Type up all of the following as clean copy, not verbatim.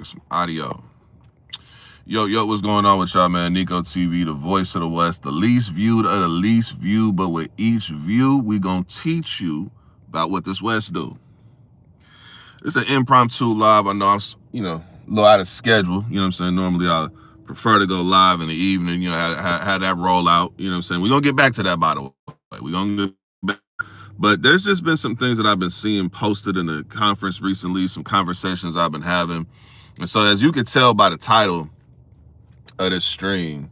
get some audio. Yo, what's going on with y'all, man? NicoTV, the voice of the West, the least viewed of the least viewed, but with each view, we gonna teach you about what this West do. It's an impromptu live. I know I'm, a little out of schedule. You know what I'm saying? Normally I prefer to go live in the evening, have that roll out. You know what I'm saying? We're gonna get back to that, by the way. We're gonna get back. But there's just been some things that I've been seeing posted in the conference recently, some conversations I've been having. And so as you can tell by the title of this stream,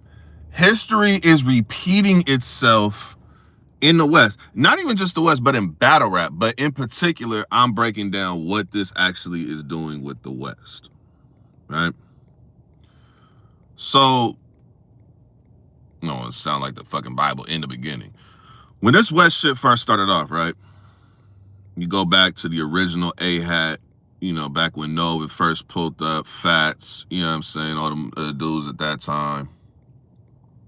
history is repeating itself in the West. Not even just the West, but in battle rap. But in particular, I'm breaking down what this actually is doing with the West, right? So, I don't want to sound like the fucking Bible in the beginning. When this West shit first started off, right? You go back to the original A-Hat, back when Nova first pulled up, Fats, you know what I'm saying, all them dudes at that time.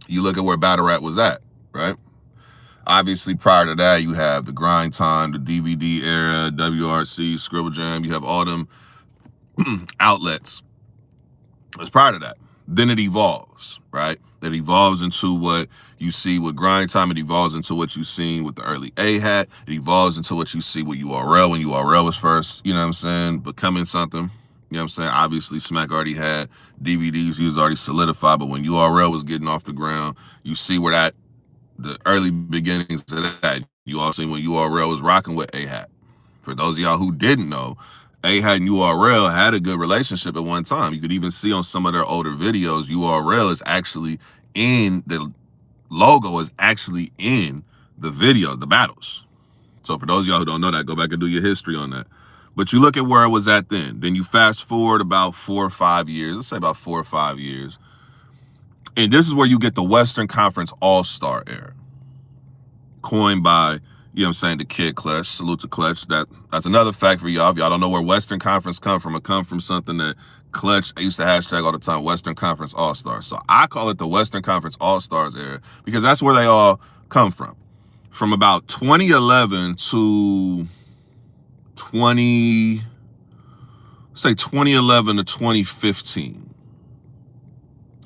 You look at where battle rap was at, right? Obviously, prior to that, you have the Grind Time, the DVD era, WRC, Scribble Jam. You have all them outlets. It's prior to that. Then it evolves, right? It evolves into what you see with Grind Time. It evolves into what you've seen with the early A-Hat. It evolves into what you see with URL when URL was first, becoming something. You know what I'm saying? Obviously, Smack already had DVDs. He was already solidified. But when URL was getting off the ground, you see where the early beginnings of that. You also see when URL was rocking with A-Hat. For those of y'all who didn't know, A-Hat and URL had a good relationship at one time. You could even see on some of their older videos, URL is actually in the logo, is actually in the video, the battles. So for those of y'all who don't know that, go back and do your history on that. But you look at where it was at then. Then you fast forward about 4 or 5 years. Let's say about 4 or 5 years. And this is where you get the Western Conference All-Star era. Coined by, the kid Clutch. Salute to Clutch. That's another fact for y'all. If y'all don't know where Western Conference come from, it come from something that Clutch used to hashtag all the time, Western Conference All-Stars. So I call it the Western Conference All-Stars era because that's where they all come from. From about 2011 to 2011 to 2015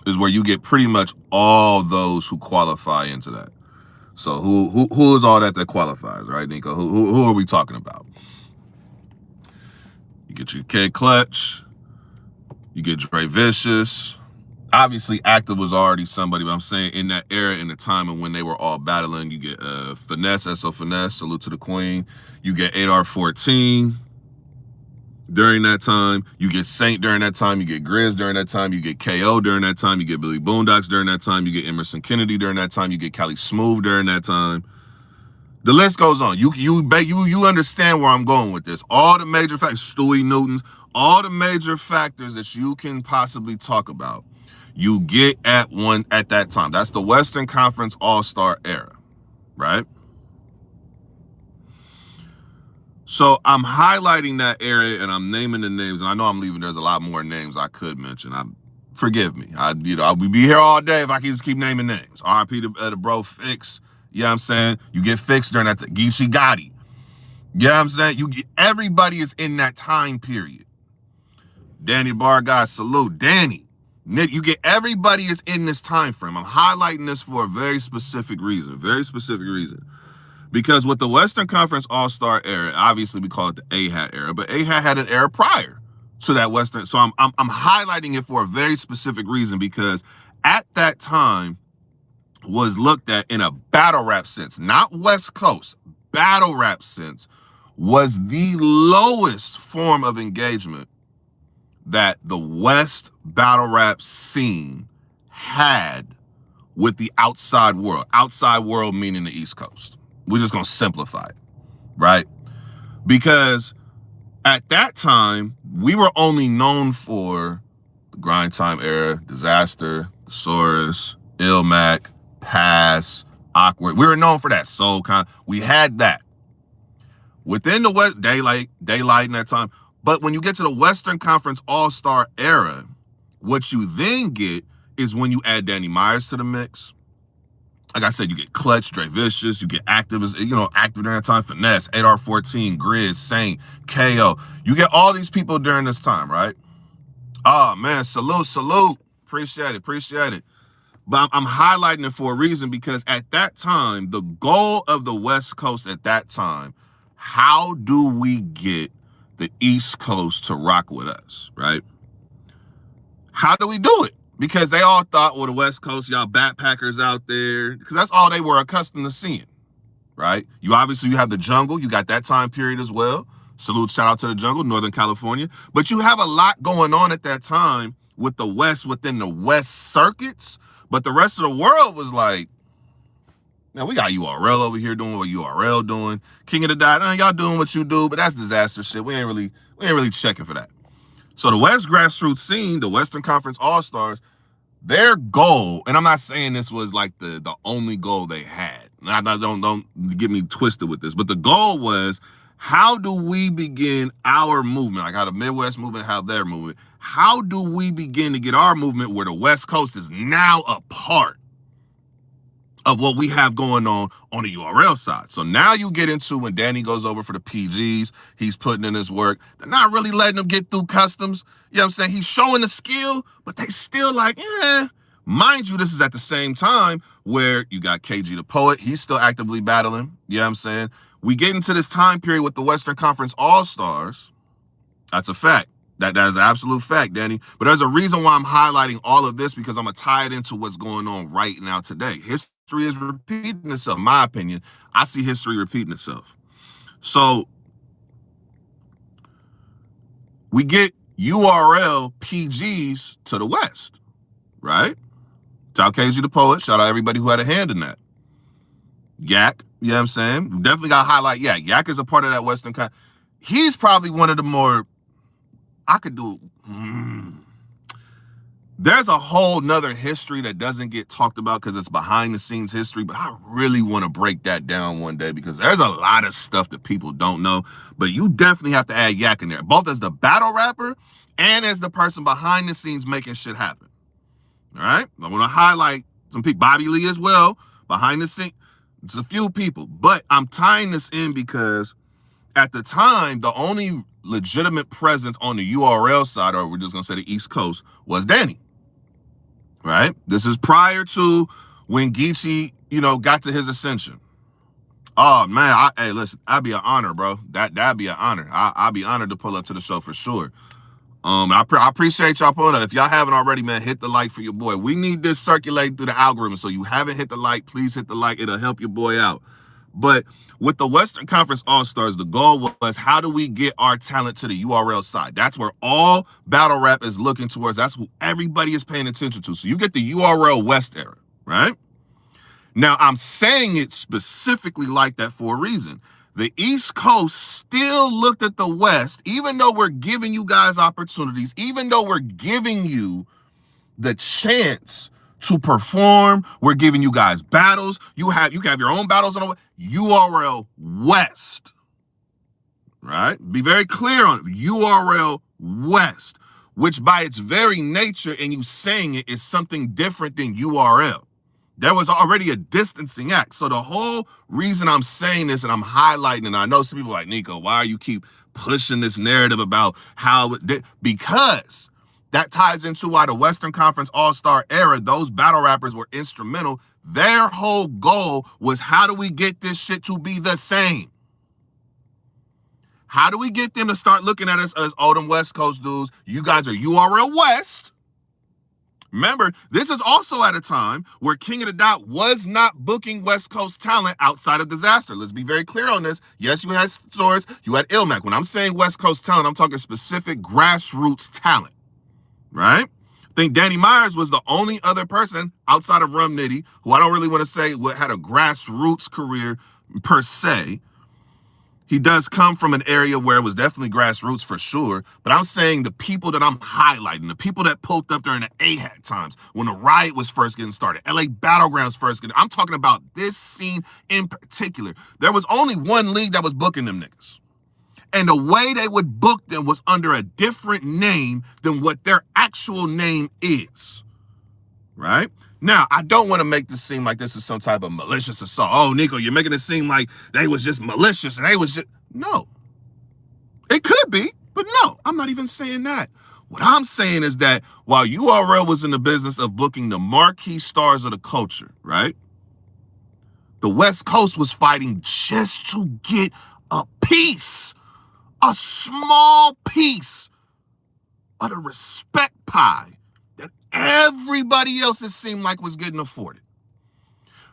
is where you get pretty much all those who qualify into that. So who is all that qualifies, right, Nico? Who are we talking about? You get your K Clutch, you get Dre Vicious. Obviously, Active was already somebody, but I'm saying in that era, in the time and when they were all battling, you get Finesse, SO Finesse, salute to the Queen. You get 8R14 during that time. You get Saint during that time. You get Grizz during that time. You get KO during that time. You get Billy Boondocks during that time. You get Emerson Kennedy during that time. You get Cali Smooth during that time. The list goes on. You understand where I'm going with this. All the major factors, Stewie Newtons, all the major factors that you can possibly talk about, you get at that time. That's the Western Conference All-Star era, right? So I'm highlighting that area and I'm naming the names. And I know I'm leaving. There's a lot more names I could mention. Forgive me. I'll be here all day if I can just keep naming names. RIP to the bro Fix. You know what I'm saying? You get Fixed during that. Geechee Gotti. You know what I'm saying? Everybody is in that time period. Danny Bargas, salute. Danny. Nick, you get everybody is in this time frame. I'm highlighting this for a very specific reason. Because with the Western Conference All-Star era, obviously we call it the A-Hat era, but A-Hat had an era prior to that Western. So I'm highlighting it for a very specific reason because at that time was looked at in a battle rap sense, not West Coast, battle rap sense, was the lowest form of engagement that the West battle rap scene had with the outside world. Outside world meaning the East Coast. We're just going to simplify it, right? Because at that time, we were only known for the Grind Time era, Disaster, Thesaurus, Ilmac, Pass, Awkward. We were known for that. We had that. Within the West, Daylight in that time. But when you get to the Western Conference All-Star era, what you then get is when you add Danny Myers to the mix. Like I said, you get Clutch, Dre Vicious, you get Active during that time, Finesse, 8R14, Grizz, Saint, KO. You get all these people during this time, right? Oh man, salute. Appreciate it. But I'm highlighting it for a reason because at that time, the goal of the West Coast at that time, how do we get the East Coast to rock with us, right? How do we do it? Because they all thought, well, the West Coast, y'all backpackers out there, because that's all they were accustomed to seeing, right? You have the jungle, you got that time period as well. Salute, shout out to the jungle, Northern California. But you have a lot going on at that time with the West within the West circuits. But the rest of the world was like, now we got URL over here doing what URL doing. King of the Dot, y'all doing what you do, but that's disaster shit. We ain't really checking for that. So the West grassroots scene, the Western Conference All-Stars, their goal, and I'm not saying this was like the only goal they had. Don't get me twisted with this, but the goal was, how do we begin our movement? Like how the Midwest movement, how their movement. How do we begin to get our movement where the West Coast is now a part of what we have going on the URL side? So now you get into when Danny goes over for the PGs, he's putting in his work. They're not really letting him get through customs. You know what I'm saying? He's showing the skill, but they still like, Mind you, this is at the same time where you got KG the Poet. He's still actively battling. You know what I'm saying? We get into this time period with the Western Conference All-Stars. That's a fact. That is an absolute fact, Danny. But there's a reason why I'm highlighting all of this, because I'm going to tie it into what's going on right now today. History is repeating itself, in my opinion. I see history repeating itself. So we get URL PGs to the West, right? Shout out KG the Poet. Shout out everybody who had a hand in that. Yak, you know what I'm saying? We definitely got to highlight Yak. Yak is a part of that Western He's probably one of the more, I could do, there's a whole nother history that doesn't get talked about because it's behind the scenes history, but I really want to break that down one day because there's a lot of stuff that people don't know, but you definitely have to add Yak in there, both as the battle rapper and as the person behind the scenes making shit happen. All right? I want to highlight some people, Bobby Lee as well, behind the scenes. It's a few people, but I'm tying this in because at the time, the only legitimate presence on the URL side, or we're just going to say the East Coast, was Danny, right? This is prior to when Geechee, got to his ascension. Oh, man, hey, listen, that'd be an honor, bro. That'd be an honor. I'd be honored to pull up to the show for sure. I appreciate y'all pulling up. If y'all haven't already, man, hit the like for your boy. We need this circulating through the algorithm, so you haven't hit the like, please hit the like. It'll help your boy out. But with the Western Conference All-Stars, the goal was, how do we get our talent to the URL side? That's where all battle rap is looking towards. That's who everybody is paying attention to. So you get the URL West era, right? Now, I'm saying it specifically like that for a reason. The East Coast still looked at the West, even though we're giving you guys opportunities, even though we're giving you the chance to perform, we're giving you guys battles. You have your own battles on the URL West, right? Be very clear on it. URL West, which by its very nature, and you saying it, is something different than URL. There was already a distancing act. So the whole reason I'm saying this and I'm highlighting, and I know some people are like, Nico, why you keep pushing this narrative about how it did? Because that ties into why the Western Conference All-Star era, those battle rappers were instrumental. Their whole goal was, how do we get this shit to be the same? How do we get them to start looking at us as, oh, them West Coast dudes, you guys are URL West. Remember, this is also at a time where King of the Dot was not booking West Coast talent outside of Disaster. Let's be very clear on this. Yes, you had Swords, you had Ilmac. When I'm saying West Coast talent, I'm talking specific grassroots talent, right? I think Danny Myers was the only other person outside of Rum Nitty, who I don't really want to say had a grassroots career per se. He does come from an area where it was definitely grassroots for sure, but I'm saying the people that I'm highlighting, the people that pulled up during the AHAT times, when the riot was first getting started, LA Battlegrounds first getting, I'm talking about this scene in particular. There was only one league that was booking them niggas. And the way they would book them was under a different name than what their actual name is, right? Now, I don't want to make this seem like this is some type of malicious assault. Oh, Nico, you're making it seem like they was just malicious and they was just... No. It could be, but no, I'm not even saying that. What I'm saying is that while URL was in the business of booking the marquee stars of the culture, right? The West Coast was fighting just to get a piece, a small piece of the respect pie that everybody else, it seemed like, was getting afforded.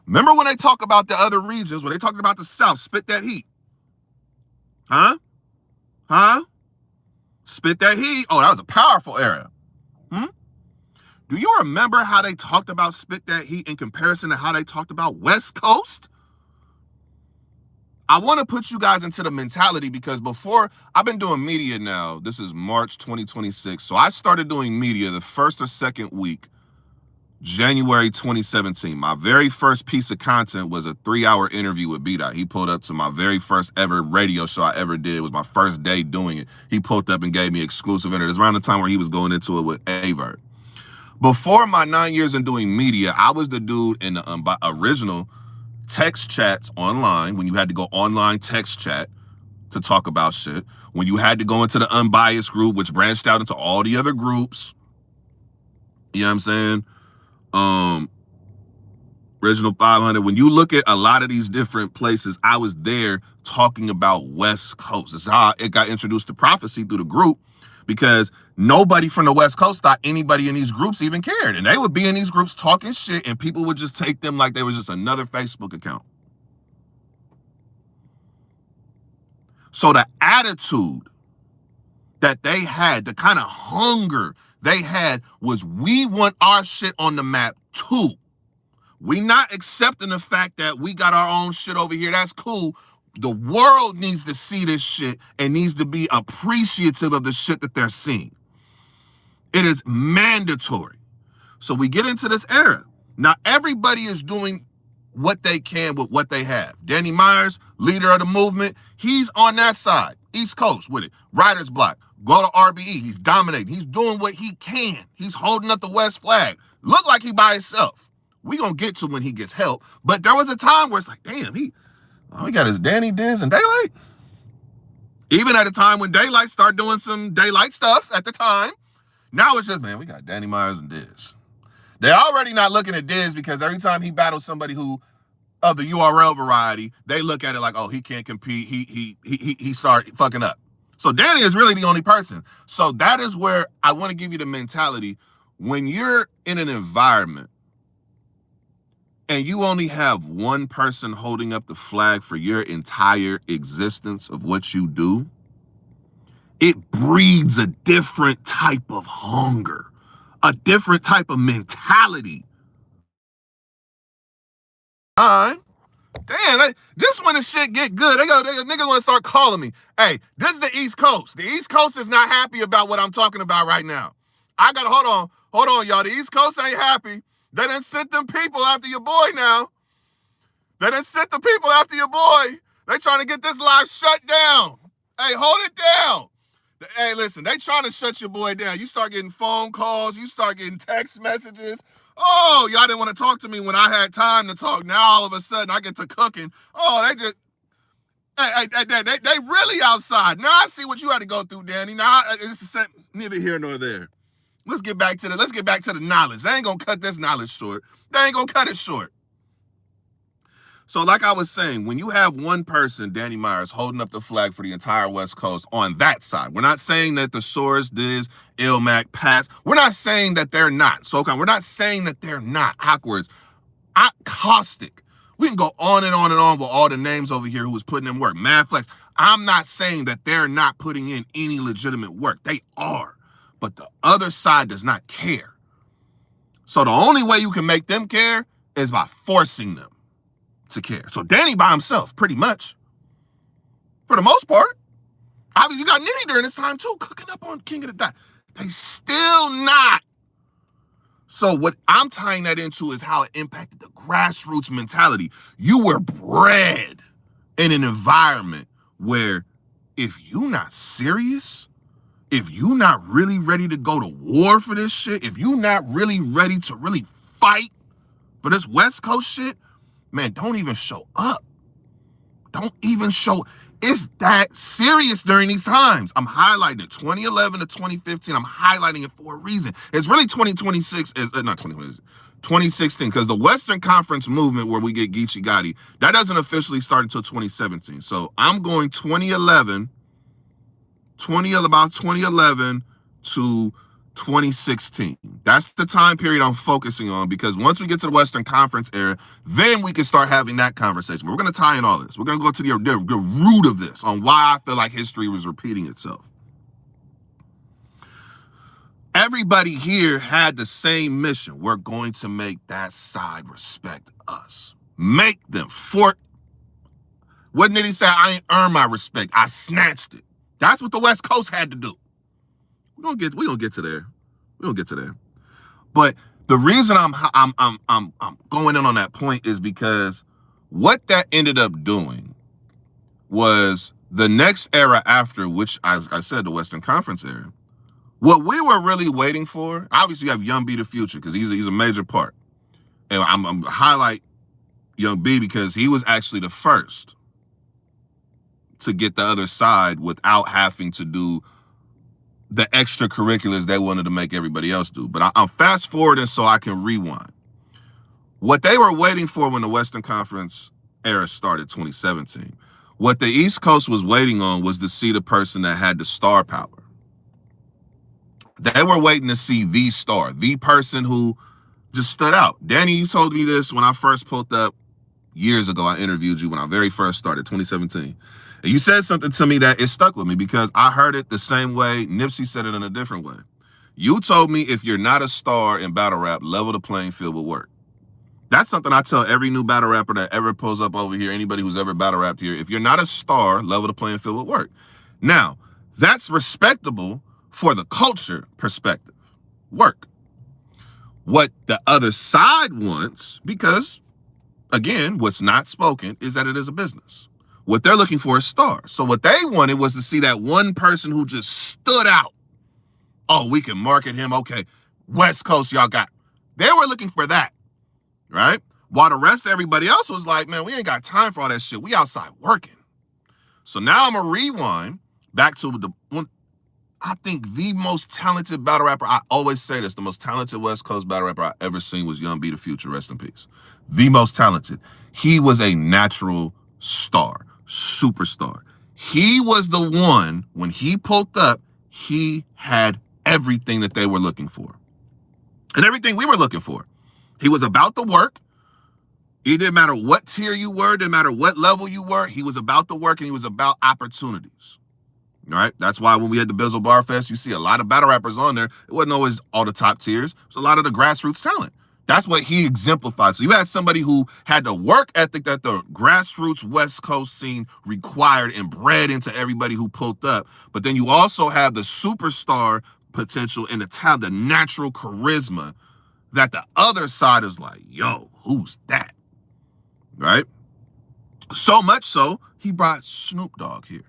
Remember when they talk about the other regions, when they talked about the South, spit that heat? Huh? Spit that heat? Oh, that was a powerful era. Do you remember how they talked about spit that heat in comparison to how they talked about West Coast? I want to put you guys into the mentality because before, I've been doing media now. This is March 2026. So I started doing media the first or second week, January 2017. My very first piece of content was a 3-hour interview with B-Dot. He pulled up to my very first ever radio show I ever did. It was my first day doing it. He pulled up and gave me exclusive interview. It was around the time where he was going into it with Avert. Before my 9 years in doing media, I was the dude in the original text chats online, when you had to go online text chat to talk about shit, when you had to go into the unbiased group, which branched out into all the other groups. You know what I'm saying? Original 500. When you look at a lot of these different places, I was there talking about West Coast. That's how it got introduced to prophecy through the group, because nobody from the West Coast thought anybody in these groups even cared. And they would be in these groups talking shit, and people would just take them like they was just another Facebook account. So the attitude that they had, the kind of hunger they had, was we want our shit on the map too. We not accepting the fact that we got our own shit over here. That's cool. The world needs to see this shit and needs to be appreciative of the shit that they're seeing. It is mandatory. So we get into this era. Now everybody is doing what they can with what they have. Danny Myers, leader of the movement, he's on that side, East Coast with it. Writer's block, go to RBE, he's dominating. He's doing what he can. He's holding up the West flag. Look like he by himself. We gonna get to when he gets help. But there was a time where it's like, damn, he got his Danny, Diz, and Daylight. Even at a time when Daylight started doing some Daylight stuff at the time. Now it's just, man, we got Danny Myers and Diz. They're already not looking at Diz because every time he battles somebody who of the URL variety, they look at it like, oh, he can't compete. He started fucking up. So Danny is really the only person. So that is where I want to give you the mentality. When you're in an environment and you only have one person holding up the flag for your entire existence of what you do, it breeds a different type of hunger, a different type of mentality. Damn, just when the shit get good, niggas want to start calling me. Hey, this is the East Coast. The East Coast is not happy about what I'm talking about right now. I gotta, hold on, y'all. The East Coast ain't happy. They done sent them people after your boy now. They done sent the people after your boy. They trying to get this live shut down. Hey, hold it down. Hey, listen, they trying to shut your boy down. You start getting phone calls. You start getting text messages. Oh, y'all didn't want to talk to me when I had time to talk. Now all of a sudden I get to cooking. Oh, they really outside. Now I see what you had to go through, Danny. Now it's neither here nor there. Let's get back to the knowledge. They ain't gonna cut this knowledge short. They ain't gonna cut it short. So like I was saying, when you have one person, Danny Myers, holding up the flag for the entire West Coast on that side, we're not saying that the Source, Diz, Ilmac, Pats, we're not saying that they're not. SoCon, we're not saying that they're not. Awkwards, Caustic. We can go on and on and on with all the names over here who was putting in work. Madflex. I'm not saying that they're not putting in any legitimate work. They are. But the other side does not care. So the only way you can make them care is by forcing them to care. So Danny by himself, pretty much. For the most part. I mean, you got Nitty during this time too, cooking up on King of the Dot. They still not. So what I'm tying that into is how it impacted the grassroots mentality. You were bred in an environment where if you not serious, if you not really ready to go to war for this shit, if you not really ready to really fight for this West Coast shit, man, don't even show up. Don't even show. It's that serious during these times. I'm highlighting it. 2011 to 2015, I'm highlighting it for a reason. It's really 2026, not 2026, 2016, because the Western Conference movement where we get Geechee Gotti, that doesn't officially start until 2017. So I'm going 2011 to 2016. That's the time period I'm focusing on, because once we get to the Western Conference era, then we can start having that conversation. But we're going to tie in all this. We're going to go to the root of this, on why I feel like history was repeating itself. Everybody here had the same mission. We're going to make that side respect us. Make them. What did he say? I ain't earned my respect. I snatched it. That's what the West Coast had to do. We're gonna get to there. We're gonna get to there. But the reason I'm going in on that point is because what that ended up doing was the next era after, which as I said, the Western Conference era. What we were really waiting for, obviously you have Young B the Future, because he's a major part. And I'm highlight Young B because he was actually the first to get the other side without having to do the extracurriculars they wanted to make everybody else do. But I'm fast forwarding so I can rewind. What they were waiting for when the Western Conference era started, 2017, what the East Coast was waiting on was to see the person that had the star power. They were waiting to see the star, the person who just stood out. Danny, you told me this when I first pulled up years ago. I interviewed you when I very first started, 2017. And you said something to me that it stuck with me because I heard it the same way Nipsey said it in a different way. You told me if you're not a star in battle rap, level the playing field with work. That's something I tell every new battle rapper that ever pulls up over here, anybody who's ever battle rapped here. If you're not a star, level the playing field with work. Now, that's respectable for the culture perspective. Work. What the other side wants, because, again, what's not spoken is that it is a business. What they're looking for is stars. So what they wanted was to see that one person who just stood out. Oh, we can market him. Okay, West Coast, y'all got. They were looking for that, right? While the rest of everybody else was like, man, we ain't got time for all that shit. We outside working. So now I'm going to rewind back to the one, I think the most talented battle rapper, I always say this, the most talented West Coast battle rapper I ever seen was Young B the Future, rest in peace. The most talented. He was a natural star, superstar. He was the one, when he pulled up, he had everything that they were looking for. And everything we were looking for. He was about the work. It didn't matter what tier you were, didn't matter what level you were, he was about the work and he was about opportunities. All right, that's why when we had the Bizzle Bar Fest, you see a lot of battle rappers on there. It wasn't always all the top tiers. It was a lot of the grassroots talent. That's what he exemplified. So you had somebody who had the work ethic that the grassroots West Coast scene required and bred into everybody who pulled up. But then you also have the superstar potential and the talent, the natural charisma that the other side is like, yo, who's that? Right? So much so, he brought Snoop Dogg here.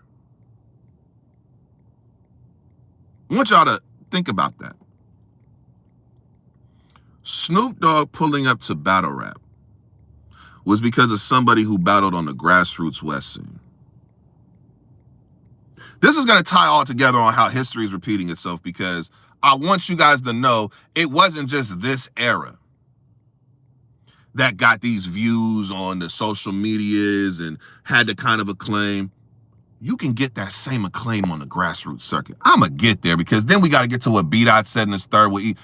I want y'all to think about that. Snoop Dogg pulling up to battle rap was because of somebody who battled on the grassroots West scene. This is going to tie all together on how history is repeating itself, because I want you guys to know it wasn't just this era that got these views on the social medias and had the kind of acclaim. You can get that same acclaim on the grassroots circuit. I'm going to get there, because then we got to get to what B-Dot said in his third with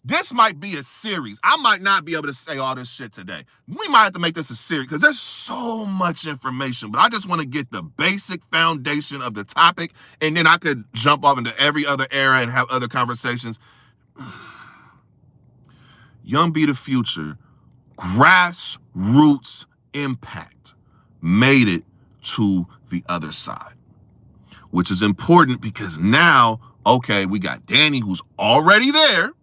this might be a series. I might not be able to say all this shit today. We might have to make this a series because there's so much information, but I just want to get the basic foundation of the topic, and then I could jump off into every other era and have other conversations. Young B the Future, grassroots impact, made it to the other side, which is important because now, okay, we got Danny who's already there.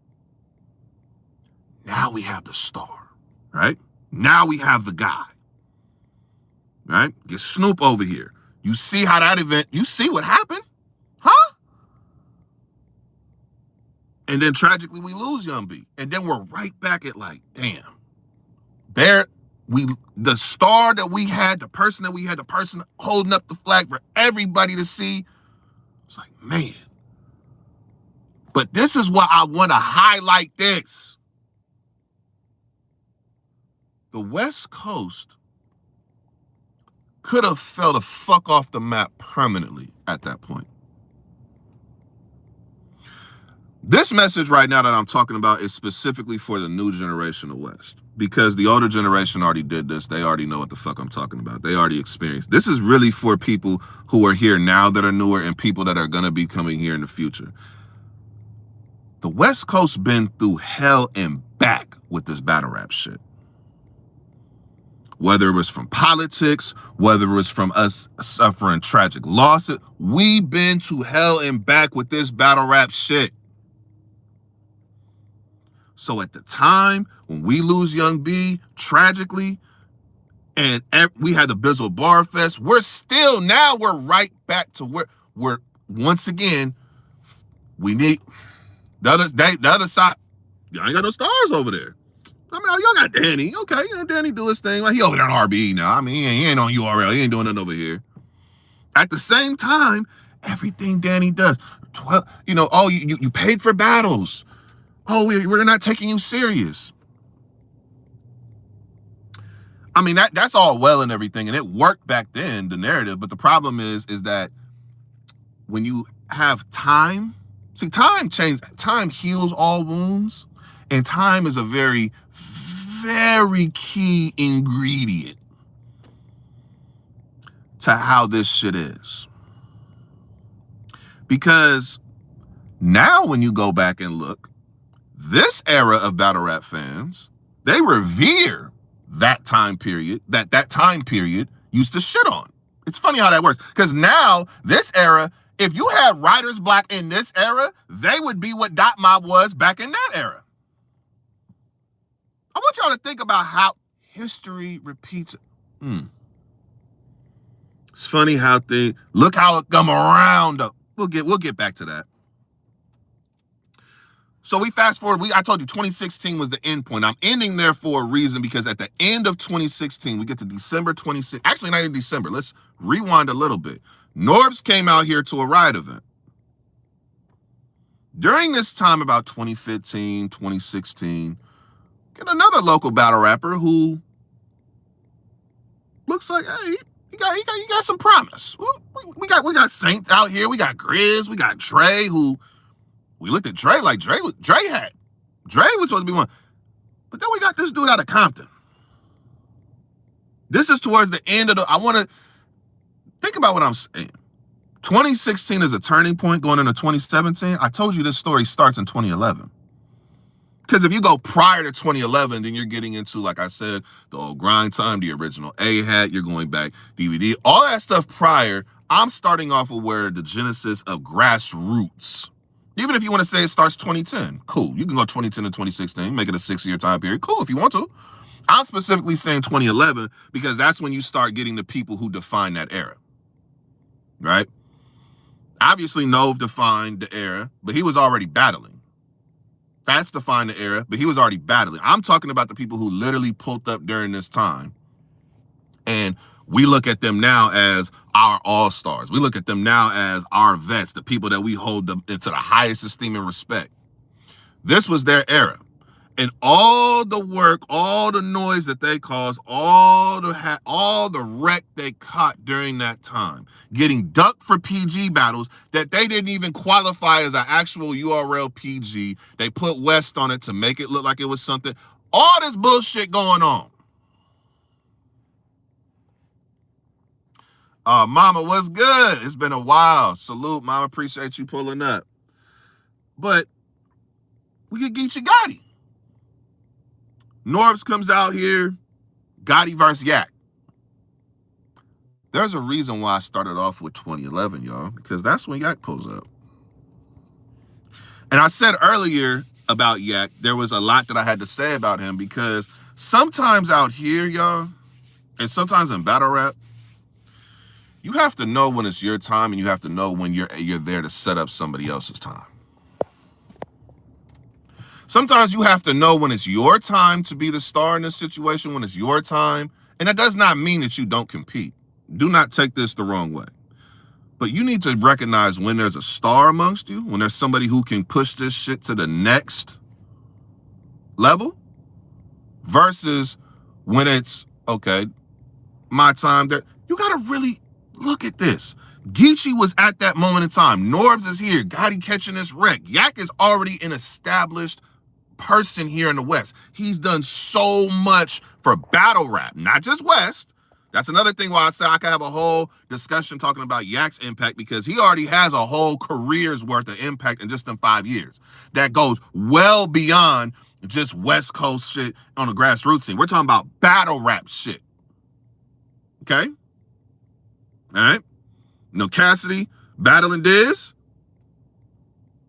Now we have the star, right? Now we have the guy, right? Get Snoop over here. You see how that event, you see what happened? Huh? And then tragically we lose Young B. And then we're right back at like, damn, the star that we had, the person that we had, the person holding up the flag for everybody to see. It's like, man. But this is why I want to highlight this. The West Coast could have fell the fuck off the map permanently at that point. This message right now that I'm talking about is specifically for the new generation of West, because the older generation already did this. They already know what the fuck I'm talking about. They already experienced. This is really for people who are here now that are newer and people that are going to be coming here in the future. The West Coast been through hell and back with this battle rap shit. Whether it was from politics, whether it was from us suffering tragic losses, we been to hell and back with this battle rap shit. So at the time when we lose Young B tragically, and we had the Bizzle Bar Fest, we're right back to where we're once again. We need the other side. Y'all ain't got no stars over there. I mean, y'all got Danny. Okay, Danny do his thing. Like, he over there on RBE now. I mean, he ain't on URL. He ain't doing nothing over here. At the same time, everything Danny does, you paid for battles. Oh, we're not taking you serious. I mean, that's all well and everything, and it worked back then, the narrative. But the problem is that when you have time, see, time heals all wounds, and time is a very, very key ingredient to how this shit is. Because now when you go back and look, this era of battle rap fans, they revere that time period that time period used to shit on. It's funny how that works. Because now, this era, if you had writer's block in this era, they would be what Dot Mob was back in that era. I want y'all to think about how history repeats. It's funny how look how it come around. We'll get back to that. So we fast forward. I told you 2016 was the end point. I'm ending there for a reason, because at the end of 2016, we get to December 26. Actually, not in December. Let's rewind a little bit. Norbs came out here to a riot event. During this time, about 2015, 2016, get another local battle rapper who looks like, hey, he got some promise. We got Saint out here. We got Grizz. We got Dre, who. We looked at Dre like Dre was supposed to be one. But then we got this dude out of Compton. This is towards the end of I want to think about what I'm saying. 2016 is a turning point going into 2017. I told you this story starts in 2011. Because if you go prior to 2011, then you're getting into, like I said, the old grind time, the original A-Hat, you're going back, DVD, all that stuff prior. I'm starting off with where the genesis of grassroots. Even if you want to say it starts 2010, cool. You can go 2010 to 2016, make it a 6-year time period. Cool if you want to. I'm specifically saying 2011 because that's when you start getting the people who define that era, right? Obviously, Nove defined the era, but he was already battling. Fats defined the era, but he was already battling. I'm talking about the people who literally pulled up during this time, and we look at them now as our all-stars. We look at them now as our vets, the people that we hold them into the highest esteem and respect. This was their era. And all the work, all the noise that they caused, all the wreck they caught during that time, getting ducked for PG battles that they didn't even qualify as an actual URL PG. They put West on it to make it look like it was something. All this bullshit going on. Mama, what's good? It's been a while. Salute, Mama. Appreciate you pulling up. But we get Geechee Gotti. Norbs comes out here, Gotti versus Yak. There's a reason why I started off with 2011, y'all, because that's when Yak pulls up. And I said earlier about Yak, there was a lot that I had to say about him, because sometimes out here, y'all, and sometimes in battle rap, you have to know when it's your time, and you have to know when you're there to set up somebody else's time. Sometimes you have to know when it's your time to be the star in this situation, when it's your time. And that does not mean that you don't compete. Do not take this the wrong way. But you need to recognize when there's a star amongst you, when there's somebody who can push this shit to the next level, versus when it's, okay, my time. That you got to really look at this. Geechee was at that moment in time. Norbs is here. Gotti catching this wreck. Yak is already an established person here in the West. He's done so much for battle rap, not just West. That's another thing why I say I could have a whole discussion talking about Yak's impact, because he already has a whole career's worth of impact in just in 5 years. That goes well beyond just West Coast shit on the grassroots scene. We're talking about battle rap shit. Okay? All right? You know Cassidy battling Diz?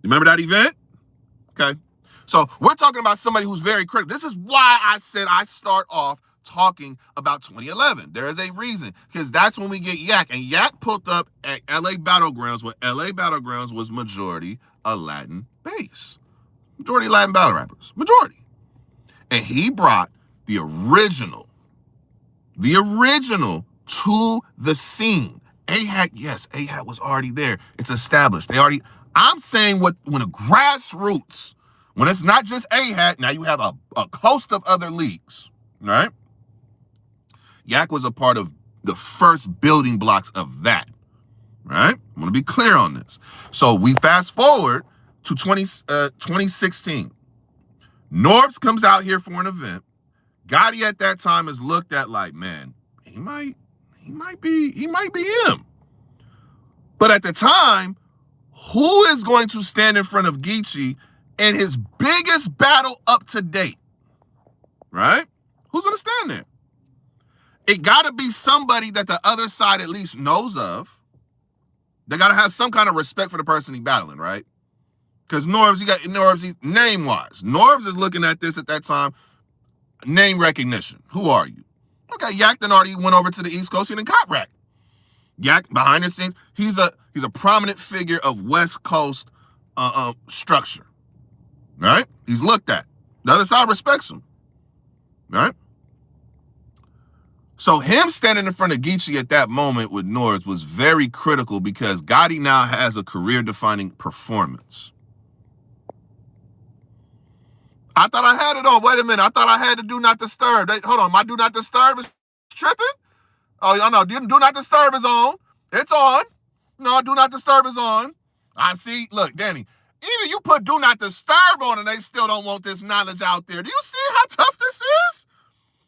You remember that event? Okay. So we're talking about somebody who's very critical. This is why I said I start off talking about 2011. There is a reason, because that's when we get Yak. And Yak pulled up at LA Battlegrounds, when LA Battlegrounds was majority a Latin base. Majority Latin battle rappers. Majority. And he brought the original to the scene. A-Hat, yes, A-Hat was already there. It's established. I'm saying when a grassroots, when it's not just A-Hat, now you have a host of other leagues, right? Yak was a part of the first building blocks of that, right? I want to be clear on this. So we fast forward to 2016. Norbs comes out here for an event. Gotti at that time is looked at like, man, he might be him. But at the time, who is going to stand in front of Geechee in his biggest battle up to date? Right? Who's going to stand there? It got to be somebody that the other side at least knows of. They got to have some kind of respect for the person he's battling, right? Because Norbs, name-wise, Norbs is looking at this at that time, name recognition. Who are you? Okay, Yak then already went over to the East Coast and cop rack. Yak, behind the scenes, he's a prominent figure of West Coast structure, right? He's looked at. The other side respects him, right? So him standing in front of Geechee at that moment with Norbs was very critical, because Gotti now has a career-defining performance. I thought I had it on. Wait a minute. I thought I had to do not disturb. Hold on. My do not disturb is tripping? Oh, no. Do not disturb is on. It's on. No, do not disturb is on. I see. Look, Danny, either you put do not disturb on and they still don't want this knowledge out there. Do you see how tough this is?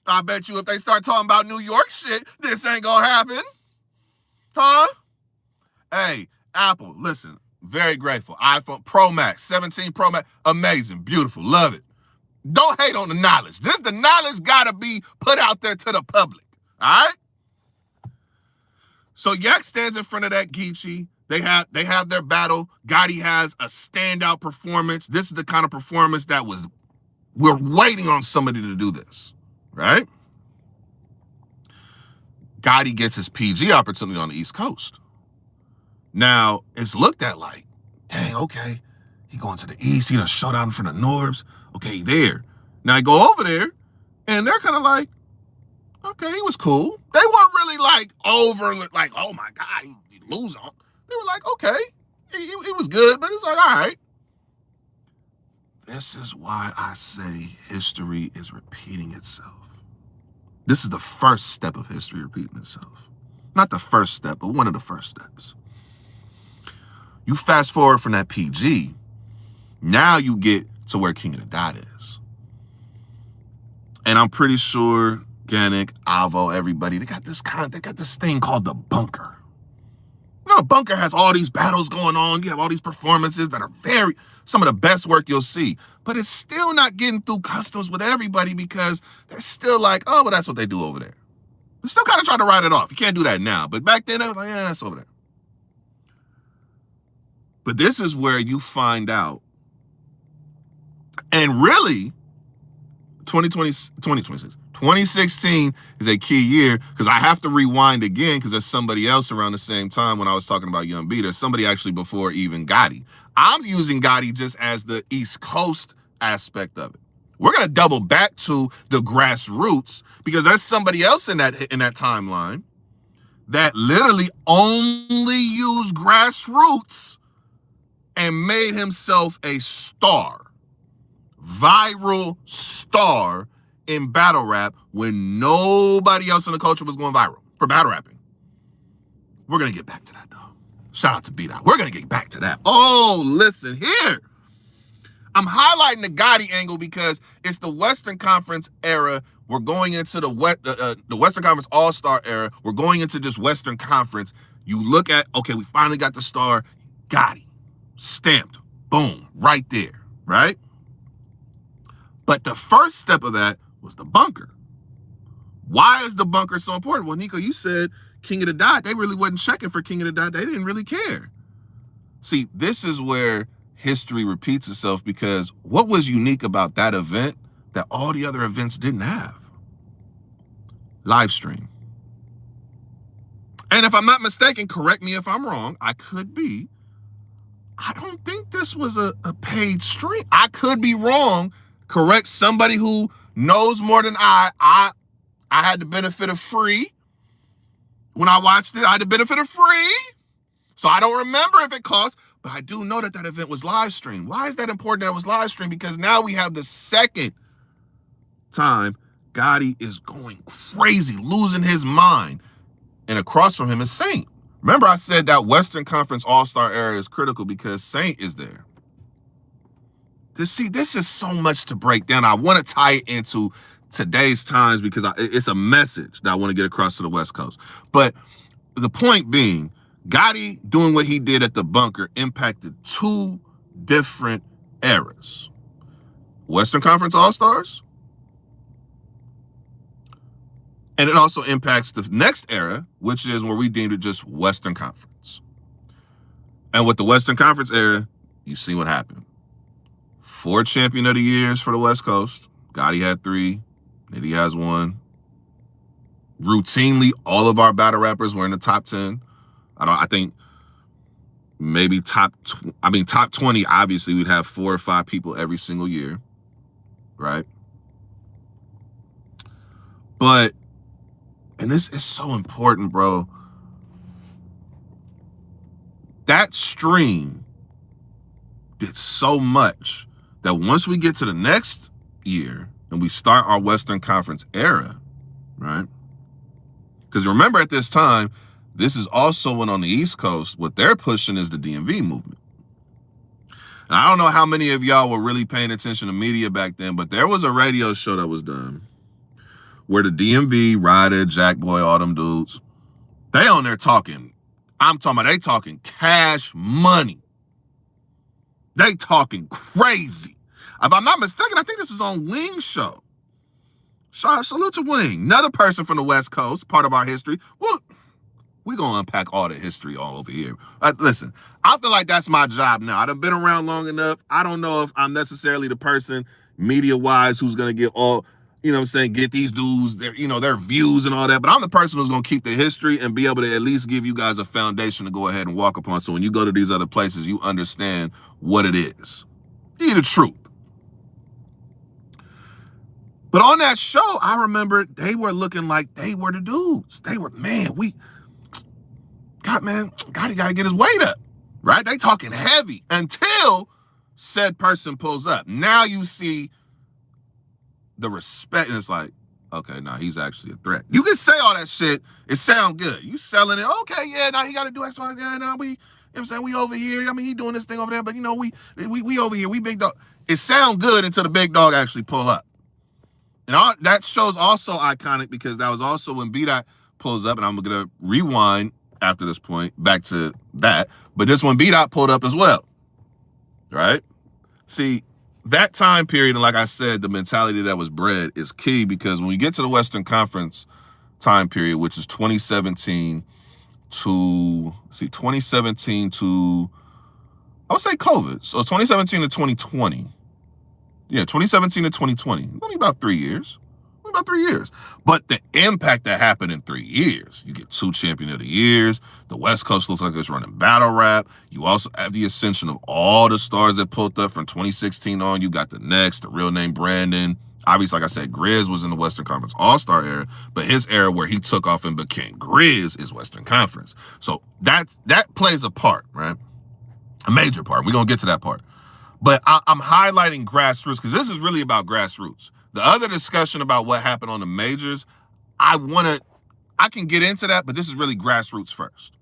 I bet you if they start talking about New York shit, this ain't gonna happen. Huh? Hey, Apple, listen, very grateful. iPhone Pro Max, 17 Pro Max, amazing, beautiful, love it. Don't hate on the knowledge. The knowledge gotta be put out there to the public, all right? So Yak stands in front of that Geechee. They have their battle. Gotti has a standout performance. This is the kind of performance that we're waiting on somebody to do this, right? Gotti gets his PG opportunity on the East Coast. Now, it's looked at like, dang, okay, he going to the East, he done showed out in front of Norbs. Okay, there. Now I go over there, and they're kind of like, okay, he was cool. They weren't really like over, like, oh my God, he losing. They were like, okay, he was good, but it's like, all right. This is why I say history is repeating itself. This is the first step of history repeating itself. Not the first step, but one of the first steps. You fast forward from that PG, now you get to where King of the Dot is. And I'm pretty sure Ganik, Avo, everybody, they got this thing called the bunker. You know, the bunker has all these battles going on. You have all these performances that are some of the best work you'll see. But it's still not getting through customs with everybody, because they're still like, oh, well, that's what they do over there. They're still kind of trying to write it off. You can't do that now. But back then, they was like, yeah, that's over there. But this is where you find out. And really, 2016 is a key year, because I have to rewind again, because there's somebody else around the same time when I was talking about Young B. There's somebody actually before even Gotti. I'm using Gotti just as the East Coast aspect of it. We're going to double back to the grassroots because there's somebody else in that timeline that literally only used grassroots and made himself a star, viral star in battle rap when nobody else in the culture was going viral for battle rapping. We're going to get back to that, though. Shout out to B-Dot. We're going to get back to that. Oh, listen here. I'm highlighting the Gotti angle because it's the Western Conference era. We're going into the Western Conference All-Star era. We're going into just Western Conference. You look at, okay, we finally got the star. Gotti. Stamped. Boom. Right there. Right? But the first step of that was the bunker. Why is the bunker so important? Well, Nico, you said King of the Dot. They really wasn't checking for King of the Dot. They didn't really care. See, this is where history repeats itself because what was unique about that event that all the other events didn't have? Live stream. And if I'm not mistaken, correct me if I'm wrong, I could be. I don't think this was a paid stream. I could be wrong. Correct somebody who knows more than I had the benefit of free. When I watched it, I had the benefit of free. So I don't remember if it cost, but I do know that event was live streamed. Why is that important that it was live streamed? Because now we have the second time Gotti is going crazy, losing his mind. And across from him is Saint. Remember I said that Western Conference All-Star era is critical because Saint is there. This is so much to break down. I want to tie it into today's times because it's a message that I want to get across to the West Coast. But the point being, Gotti doing what he did at the bunker impacted two different eras. Western Conference All-Stars, and it also impacts the next era, which is where we deemed it just Western Conference. And with the Western Conference era, you see what happened. 4 champion of the years for the West Coast. Gotti had 3. Nitty has 1. Routinely, all of our battle rappers were in the top 10. I think maybe top 20, obviously we'd have 4 or 5 people every single year, right? But, and this is so important, bro. That stream did so much that once we get to the next year and we start our Western Conference era, right? Because remember at this time, this is also when on the East Coast, what they're pushing is the DMV movement. And I don't know how many of y'all were really paying attention to media back then, but there was a radio show that was done where the DMV, Ryder, Jack Boy, all them dudes, they on there talking. I'm talking about they talking cash money. They talking crazy. If I'm not mistaken, I think this is on Wing's show. Salute to Wing, another person from the West Coast, part of our history. Well, we're going to unpack all the history all over here. Listen, I feel like that's my job now. I've been around long enough. I don't know if I'm necessarily the person media-wise who's going to get all, you know what I'm saying, get these dudes, their views and all that. But I'm the person who's going to keep the history and be able to at least give you guys a foundation to go ahead and walk upon. So when you go to these other places, you understand what it is. Be the truth. But on that show, I remember they were looking like they were the dudes. They were, Gotti got to get his weight up, right? They talking heavy until said person pulls up. Now you see the respect, and it's like, okay, now he's actually a threat. You can say all that shit. It sound good. You selling it. Okay, yeah, now he got to do X, Y, Z. Now we, you know what I'm saying? We over here. I mean, he doing this thing over there, but, we over here. We big dog. It sound good until the big dog actually pull up. And that show's also iconic because that was also when B-Dot pulls up, and I'm going to rewind after this point back to that. But this one, B-Dot pulled up as well, right? See, that time period, and like I said, the mentality that was bred is key because when we get to the Western Conference time period, which is 2017 to, I would say COVID. So 2017 to 2020. Yeah, 2017 to 2020. Only about 3 years. About 3 years. But the impact that happened in 3 years, you get 2 Champion of the Years. The West Coast looks like it's running battle rap. You also have the ascension of all the stars that pulled up from 2016 on. You got the Next, the real name Brandon. Obviously, like I said, Grizz was in the Western Conference All-Star era, but his era where he took off and became Grizz is Western Conference. So that plays a part, right? A major part. We're going to get to that part. But I'm highlighting grassroots because this is really about grassroots. The other discussion about what happened on the majors, I can get into that, but this is really grassroots first.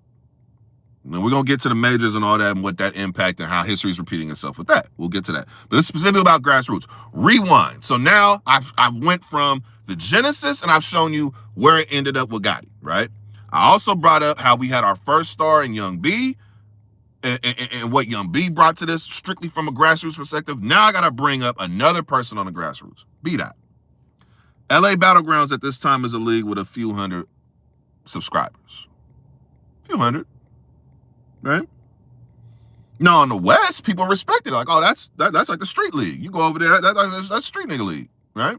We're going to get to the majors and all that and what that impact and how history is repeating itself with that. We'll get to that. But it's specifically about grassroots. Rewind. So now I went from the genesis and I've shown you where it ended up with Gotti, right? I also brought up how we had our first star in Young B and what Young B brought to this strictly from a grassroots perspective. Now I got to bring up another person on the grassroots, B-Dot. LA Battlegrounds at this time is a league with a few hundred subscribers. A few hundred. Right? Now, on the West, people respect it. Like, oh, that's like the street league. You go over there, that's street nigga league, right?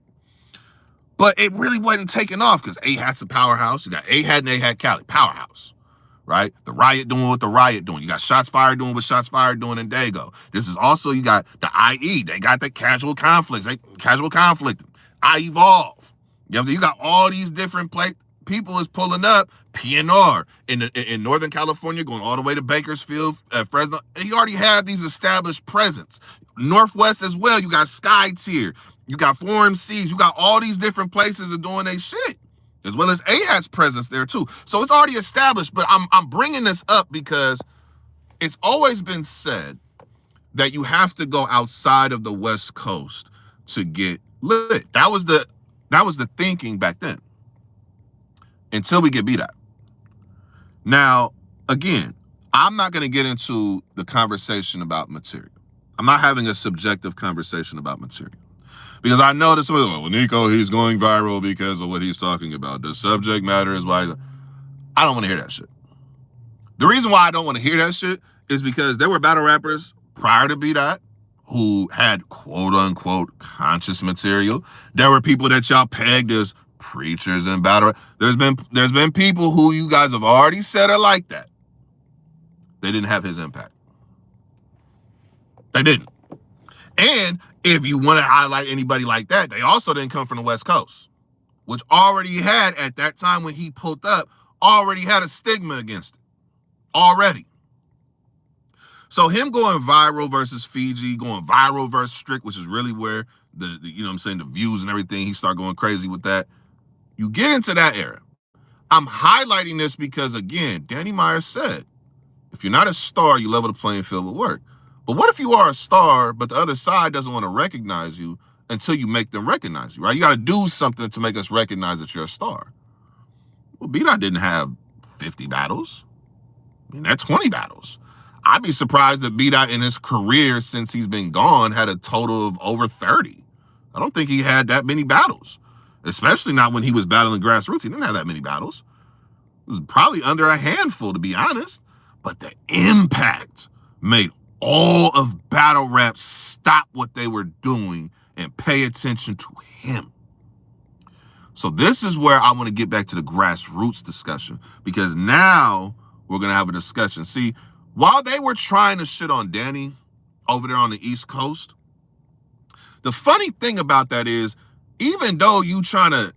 But it really wasn't taking off because A-Hat's a powerhouse. You got A-Hat and A-Hat Cali, powerhouse, right? The Riot doing what the Riot doing. You got Shots Fired doing what Shots Fired doing in Dago. This is also, you got the IE. They got the casual conflicts. Casual conflict. I Evolve. You got all these different people is pulling up. PNR in Northern California, going all the way to Bakersfield, Fresno. And you already have these established presence. Northwest as well. You got Sky Tier. You got Forum C's. You got all these different places of doing their shit, as well as A-Hat's presence there too. So it's already established. But I'm bringing this up because it's always been said that you have to go outside of the West Coast to get lit. That was the thinking back then. Until we get beat out. Now, again, I'm not going to get into the conversation about material. I'm not having a subjective conversation about material. Because I know that somebody, well, Nico, he's going viral because of what he's talking about. The subject matter is why. I don't want to hear that shit. The reason why I don't want to hear that shit is because there were battle rappers prior to B-Dot who had quote-unquote conscious material. There were people that y'all pegged as preachers and battle. There's been people who you guys have already said are like that. They didn't have his impact. They didn't. And if you want to highlight anybody like that, they also didn't come from the West Coast, which already had, at that time when he pulled up, already had a stigma against it. Already. So him going viral versus Fiji, going viral versus Strict, which is really where the views and everything, he started going crazy with that. You get into that era. I'm highlighting this because, again, Danny Myers said, if you're not a star, you level the playing field with work. But what if you are a star, but the other side doesn't want to recognize you until you make them recognize you, right? You got to do something to make us recognize that you're a star. Well, B-Dot didn't have 50 battles. I mean, that's 20 battles. I'd be surprised that B-Dot in his career since he's been gone had a total of over 30. I don't think he had that many battles. Especially not when he was battling grassroots. He didn't have that many battles. It was probably under a handful, to be honest. But the impact made all of battle rap stop what they were doing and pay attention to him. So this is where I want to get back to the grassroots discussion, because now we're going to have a discussion. See, while they were trying to shit on Danny over there on the East Coast, the funny thing about that is, even though you trying to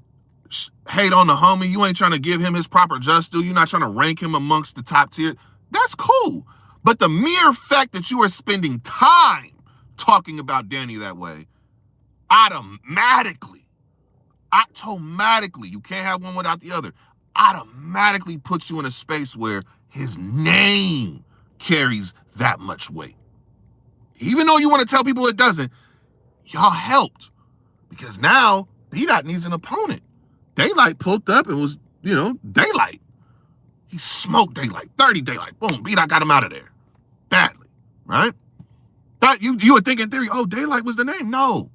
hate on the homie, you ain't trying to give him his proper just due, you're not trying to rank him amongst the top tier, that's cool. But the mere fact that you are spending time talking about Danny that way, automatically, you can't have one without the other, automatically puts you in a space where his name carries that much weight. Even though you want to tell people it doesn't, y'all helped. Because now, B-Dot needs an opponent. Daylight pulled up and was, Daylight. He smoked Daylight. 30 Daylight. Boom, B-Dot got him out of there. Badly, right? But you would think in theory, oh, Daylight was the name. No.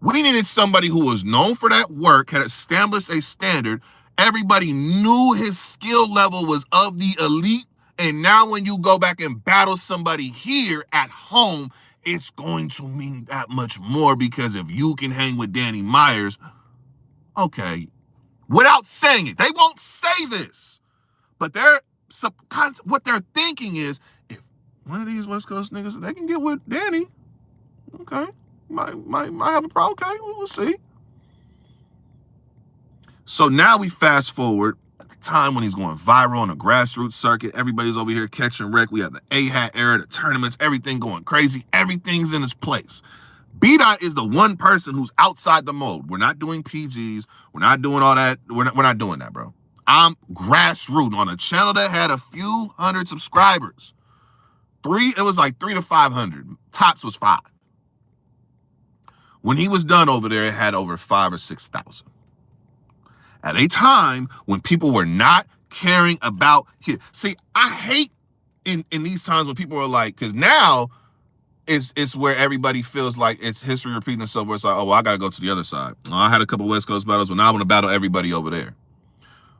We needed somebody who was known for that work, had established a standard. Everybody knew his skill level was of the elite. And now when you go back and battle somebody here at home, it's going to mean that much more, because if you can hang with Danny Myers, okay, without saying it. They won't say this, but what they're thinking is, if one of these West Coast niggas, they can get with Danny, okay, might have a problem. Okay, we'll see. So now we fast forward at the time when he's going viral on the grassroots circuit. Everybody's over here catching wreck. We have the A-Hat era, the tournaments, everything going crazy. Everything's in its place. B-Dot is the one person who's outside the mold. We're not doing PGs. We're not doing all that. We're not doing that, bro. I'm grassroots on a channel that had a few hundred subscribers. It was like 300 to 500. Tops was 5. When he was done over there, it had over 5,000 or 6,000. At a time when people were not caring about him. See, I hate in these times when people are like, because now it's where everybody feels like it's history repeating itself, where it's like, oh, well, I got to go to the other side. Oh, I had a couple West Coast battles, but now I want to battle everybody over there.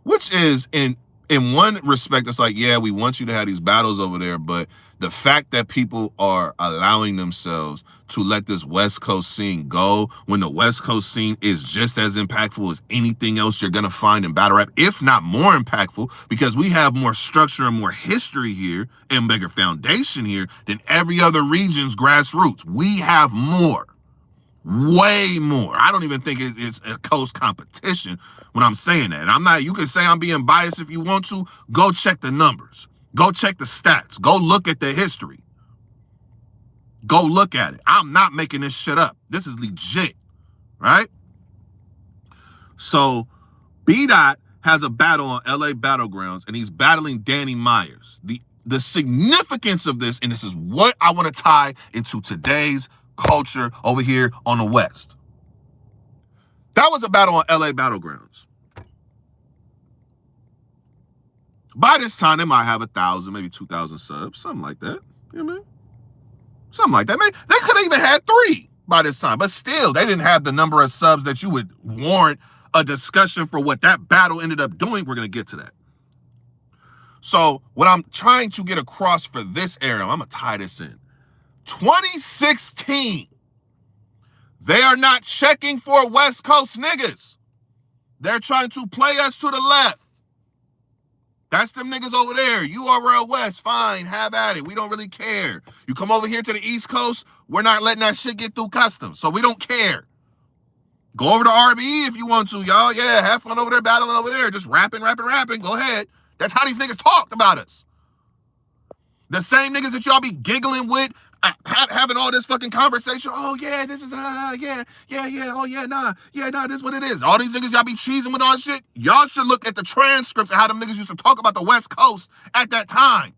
Which is, in one respect, it's like, yeah, we want you to have these battles over there, but the fact that people are allowing themselves to let this West Coast scene go when the West Coast scene is just as impactful as anything else you're going to find in battle rap, if not more impactful, because we have more structure and more history here and bigger foundation here than every other region's grassroots. We have more. Way more. I don't even think it's a close competition when I'm saying that. And I'm not, you can say I'm being biased if you want to. Go check the numbers. Go check the stats. Go look at the history. Go look at it. I'm not making this shit up. This is legit, right? So B-Dot has a battle on LA Battlegrounds, and he's battling Danny Myers. The significance of this, and this is what I want to tie into today's culture over here on the West. That was a battle on LA Battlegrounds. By this time, they might have 1,000, maybe 2,000 subs, something like that. You know what I mean? Something like that. Man, they could have even had 3 by this time, but still, they didn't have the number of subs that you would warrant a discussion for what that battle ended up doing. We're going to get to that. So what I'm trying to get across for this era, I'm going to tie this in. 2016, they are not checking for West Coast niggas. They're trying to play us to the left. That's them niggas over there. URL West, fine, have at it. We don't really care. You come over here to the East Coast, we're not letting that shit get through customs, so we don't care. Go over to RBE if you want to, y'all. Yeah, have fun over there, battling over there. Just rapping. Go ahead. That's how these niggas talked about us. The same niggas that y'all be giggling with, having all this fucking conversation. Oh, yeah, this is, oh, yeah, nah, this is what it is. All these niggas y'all be cheesing with all this shit. Y'all should look at the transcripts of how them niggas used to talk about the West Coast at that time.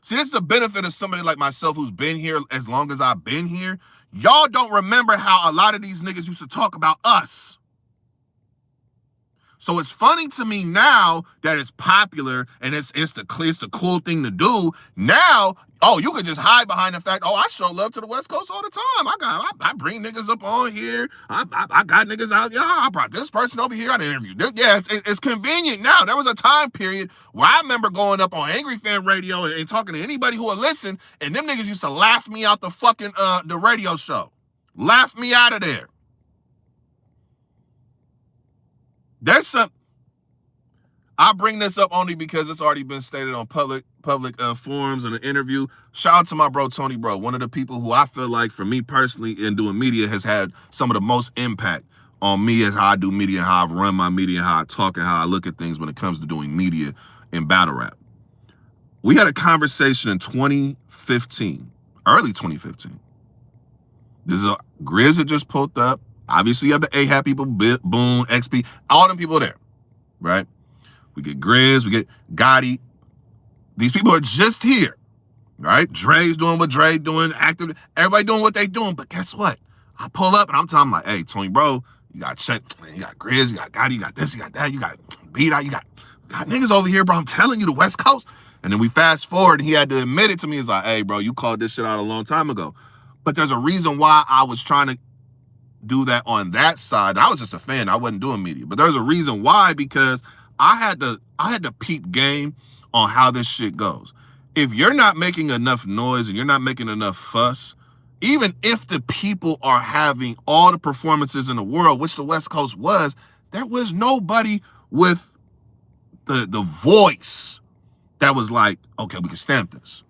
See, this is the benefit of somebody like myself who's been here as long as I've been here. Y'all don't remember how a lot of these niggas used to talk about us. So it's funny to me now that it's popular and it's the cool thing to do. Now, oh, you could just hide behind the fact, oh, I show love to the West Coast all the time. I bring niggas up on here. I got niggas out. Yeah, I brought this person over here. I interviewed this. Yeah, it's convenient now. There was a time period where I remember going up on Angry Fan Radio and talking to anybody who would listen, and them niggas used to laugh me out the fucking the radio show. Laugh me out of there. There's some. I bring this up only because it's already been stated on public forums and an interview. Shout out to my bro Tony Bro, one of the people who I feel like, for me personally, in doing media, has had some of the most impact on me as how I do media, how I've run my media, how I talk, and how I look at things when it comes to doing media in battle rap. We had a conversation in 2015, early 2015. This is a Grizz that just pulled up. Obviously, you have the A-Hat people, Boone, XP, all them people there, right? We get Grizz, we get Gotti. These people are just here, right? Dre's doing what Dre doing, active, everybody doing what they doing. But guess what? I pull up and I'm telling them like, hey, Tony Bro, you got check, man, you got Grizz, you got Gotti, you got this, you got that, you got B-Dot, you got niggas over here, bro. I'm telling you, the West Coast. And then we fast forward and he had to admit it to me. He's like, hey, bro, you called this shit out a long time ago. But there's a reason why I was trying to do that on that side. I was just a fan. I wasn't doing media. But there's a reason why, because I had to peep game on how this shit goes. If you're not making enough noise and you're not making enough fuss, even if the people are having all the performances in the world, which the West Coast was, there was nobody with the voice that was like, okay, we can stamp this,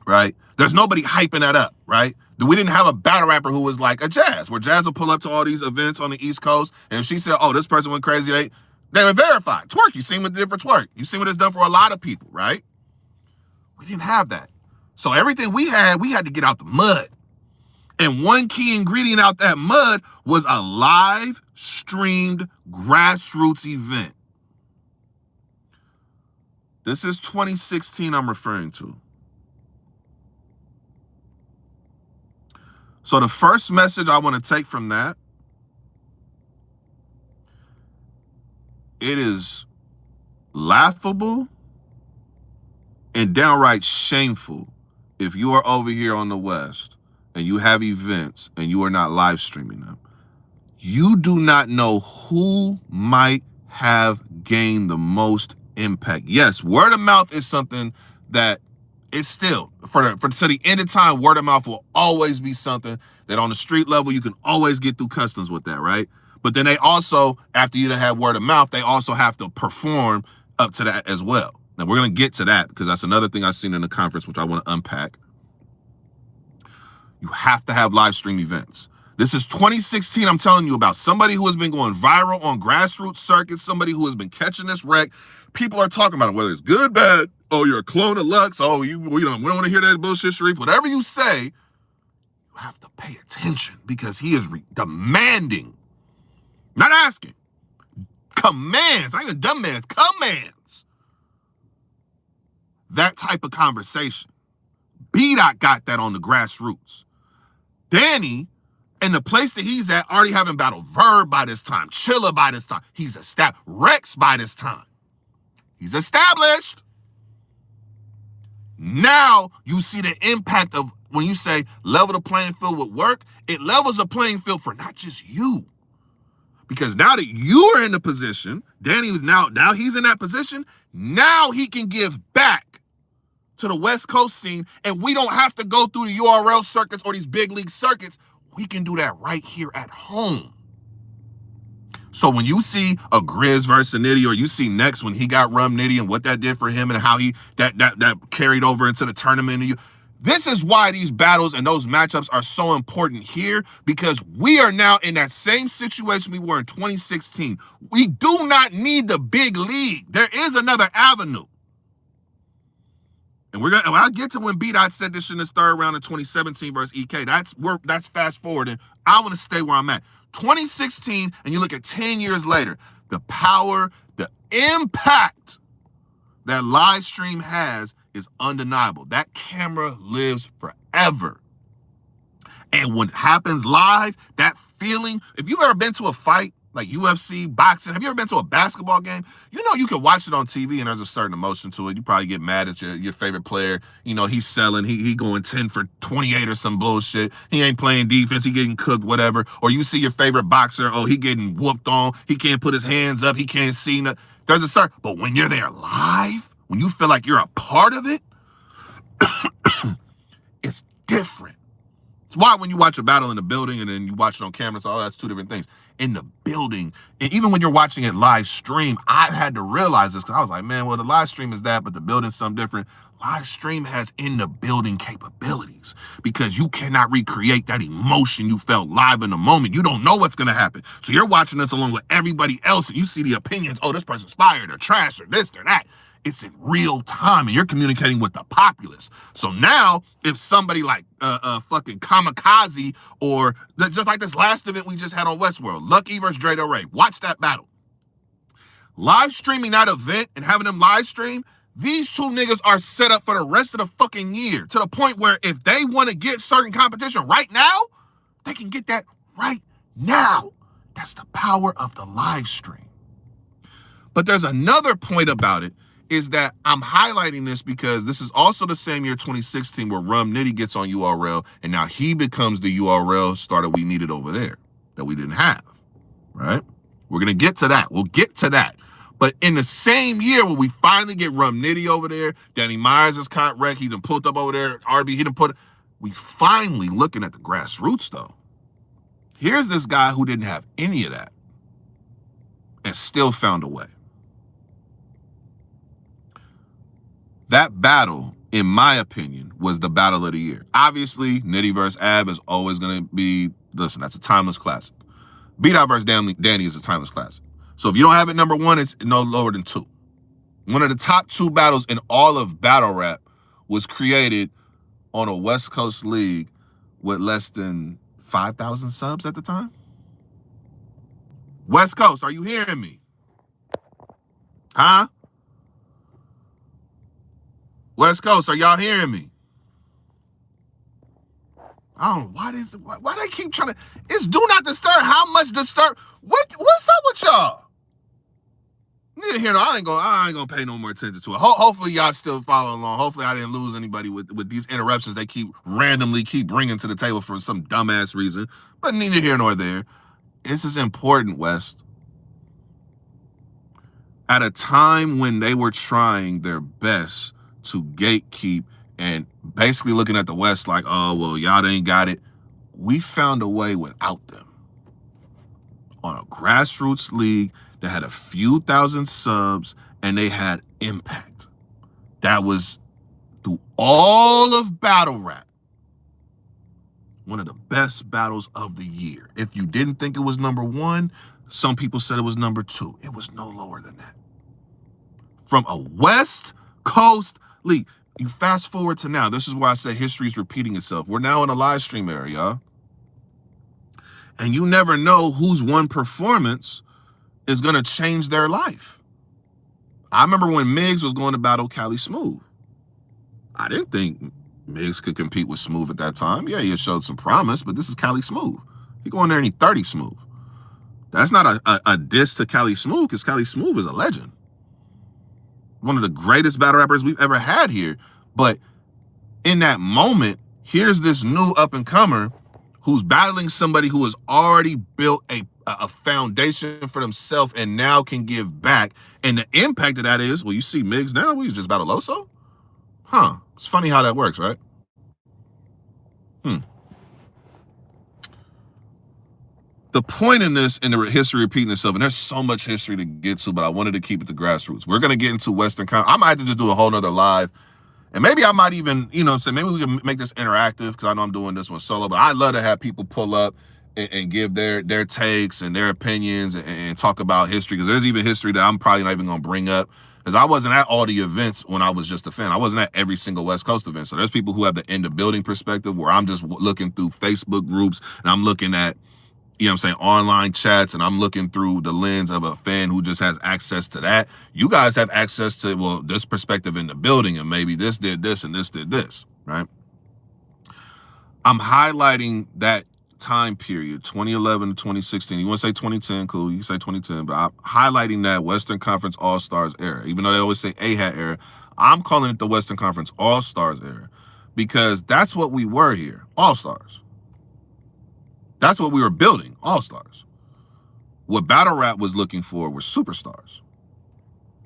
right? There's nobody hyping that up, right? We didn't have a battle rapper who was like a Jazz, where Jazz will pull up to all these events on the East Coast, and if she said, oh, this person went crazy, they were verified. Twerk, you seen what it did for Twerk. You seen what it's done for a lot of people, right? We didn't have that. So everything we had to get out the mud. And one key ingredient out that mud was a live streamed grassroots event. This is 2016 I'm referring to. So the first message I want to take from that, it is laughable and downright shameful if you are over here on the West and you have events and you are not live streaming them. You do not know who might have gained the most impact. Yes, word of mouth is something that is still, to the end of time, word of mouth will always be something that on the street level, you can always get through customs with that, right? But then they also, after you have word of mouth, they also have to perform up to that as well. Now, we're going to get to that because that's another thing I've seen in the conference, which I want to unpack. You have to have live stream events. This is 2016, I'm telling you about somebody who has been going viral on grassroots circuits, somebody who has been catching this wreck. People are talking about it, whether it's good, bad, oh, you're a clone of Lux, oh, we don't want to hear that bullshit, Sharif. Whatever you say, you have to pay attention because he is demanding, not asking, commands, not even dumb mans, commands that type of conversation. B-Dot got that on the grassroots. Danny, in the place that he's at, already having battled Verb by this time, Chilla by this time. He's established. Rex by this time. He's established. Now you see the impact of when you say level the playing field with work, it levels the playing field for not just you. Because now that you are in the position, Danny is now he's in that position, now he can give back to the West Coast scene, and we don't have to go through the URL circuits or these big league circuits. We can do that right here at home. So when you see a Grizz versus Nitty, or you see next when he got Rum Nitty and what that did for him and how he that carried over into the tournament, this is why these battles and those matchups are so important here, because we are now in that same situation we were in 2016. We do not need the big league. There is another avenue. And I'll get to when B-Dot said this in his third round in 2017 versus EK. That's fast forward, and I want to stay where I'm at. 2016, and you look at 10 years later, the power, the impact that live stream has is undeniable. That camera lives forever. And what happens live, that feeling, if you've ever been to a fight, like UFC, boxing, have you ever been to a basketball game? You know you can watch it on TV and there's a certain emotion to it. You probably get mad at your favorite player. You know, he's selling, he going 10 for 28 or some bullshit. He ain't playing defense, he getting cooked, whatever. Or you see your favorite boxer, oh, he getting whooped on, he can't put his hands up, he can't see nothing. There's a certain, but when you're there live, when you feel like you're a part of it, it's different. It's why when you watch a battle in the building and then you watch it on camera, so that's two different things. In the building, and even when you're watching it live stream, I had to realize this because I was like, man, well, the live stream is that, but the building's something different. Live stream has in the building capabilities because you cannot recreate that emotion you felt live in the moment. You don't know what's going to happen. So you're watching this along with everybody else and you see the opinions. Oh, this person's fired or trash or this or that. It's in real time and you're communicating with the populace. So now if somebody like fucking Kamikaze or just like this last event we just had on Westworld, Lucky versus Dre Del Rey, watch that battle. Live streaming that event and having them live stream, these two niggas are set up for the rest of the fucking year to the point where if they want to get certain competition right now, they can get that right now. That's the power of the live stream. But there's another point about it is that I'm highlighting this because this is also the same year 2016 where Rum Nitty gets on URL and now he becomes the URL starter we needed over there that we didn't have, right? We're going to get to that. We'll get to that. But in the same year when we finally get Rum Nitty over there, Danny Myers is caught wreck. He done pulled up over there. RB, he done We finally looking at the grassroots, though. Here's this guy who didn't have any of that and still found a way. That battle, in my opinion, was the battle of the year. Obviously, Nitty vs. Ab is always going to be, listen, that's a timeless classic. B-Dot vs. Danny is a timeless classic. So if you don't have it number one, it's no lower than 2. One of the top 2 battles in all of battle rap was created on a West Coast league with less than 5,000 subs at the time. West Coast, are you hearing me? Huh? West Coast, are y'all hearing me? I don't know, why they keep trying to, it's do not disturb, how much disturb, what's up with y'all? Neither here nor I ain't gonna pay no more attention to it. Hopefully y'all still following along. Hopefully I didn't lose anybody with these interruptions they randomly keep bringing to the table for some dumbass reason. But neither here nor there. This is important, West. At a time when they were trying their best to gatekeep and basically looking at the West like, oh, well, y'all ain't got it. We found a way without them. On a grassroots league that had a few thousand subs and they had impact. That was, through all of battle rap, one of the best battles of the year. If you didn't think it was number 1, some people said it was number 2. It was no lower than that. From a West Coast league. You fast forward to now. This is where I say history is repeating itself. We're now in a live stream era, y'all. And you never know whose one performance is going to change their life. I remember when Miggs was going to battle Cali Smooth. I didn't think Miggs could compete with Smooth at that time. Yeah, he showed some promise, but this is Cali Smooth. He go in there and he 30 Smooth. That's not a diss to Cali Smooth, because Cali Smooth is a legend. One of the greatest battle rappers we've ever had here. But in that moment, here's this new up-and-comer who's battling somebody who has already built a foundation for themselves and now can give back. And the impact of that is, well, you see Miggs now, we just battle Loso? Huh. It's funny how that works, right? The point in this, in the history repeating itself, and there's so much history to get to, but I wanted to keep it to grassroots. We're going to get into Western I might have to just do a whole nother live. And maybe I might even, say maybe we can make this interactive, because I know I'm doing this one solo, but I'd love to have people pull up and give their takes and their opinions and talk about history, because there's even history that I'm probably not even going to bring up, because I wasn't at all the events when I was just a fan. I wasn't at every single West Coast event. So there's people who have the end of building perspective, where I'm just looking through Facebook groups and I'm looking at, online chats, and I'm looking through the lens of a fan who just has access to that. You guys have access to, well, this perspective in the building, and maybe this did this and this did this, right? I'm highlighting that time period, 2011 to 2016. You want to say 2010, cool, you can say 2010, but I'm highlighting that Western Conference All-Stars era. Even though they always say A-Hat era, I'm calling it the Western Conference All-Stars era, because that's what we were here, All-Stars. That's what we were building, all-stars. What battle rap was looking for were superstars,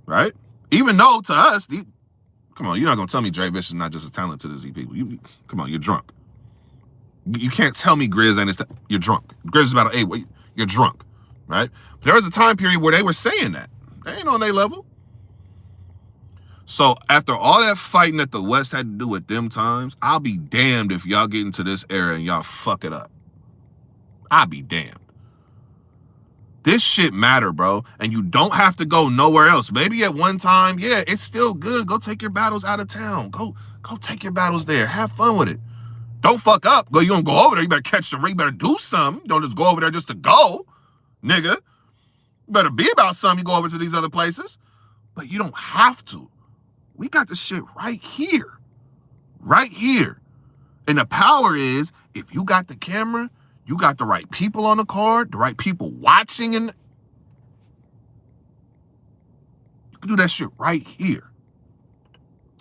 right? Even though to us, come on, you're not going to tell me Dre Vicious is not just as talented as these people. Come on, you're drunk. You can't tell me Grizz ain't you're drunk. Grizz is about you're drunk, right? But there was a time period where they were saying that. They ain't on their level. So after all that fighting that the West had to do at them times, I'll be damned if y'all get into this era and y'all fuck it up. I'll be damned. This shit matter, bro. And you don't have to go nowhere else. Maybe at one time, yeah, it's still good. Go take your battles out of town. Go take your battles there. Have fun with it. Don't fuck up. You don't go over there. You better catch the ring. You better do something. Don't just go over there just to go, nigga. You better be about something. You go over to these other places. But you don't have to. We got this shit right here. Right here. And the power is, if you got the camera, you got the right people on the card, the right people watching, and you can do that shit right here.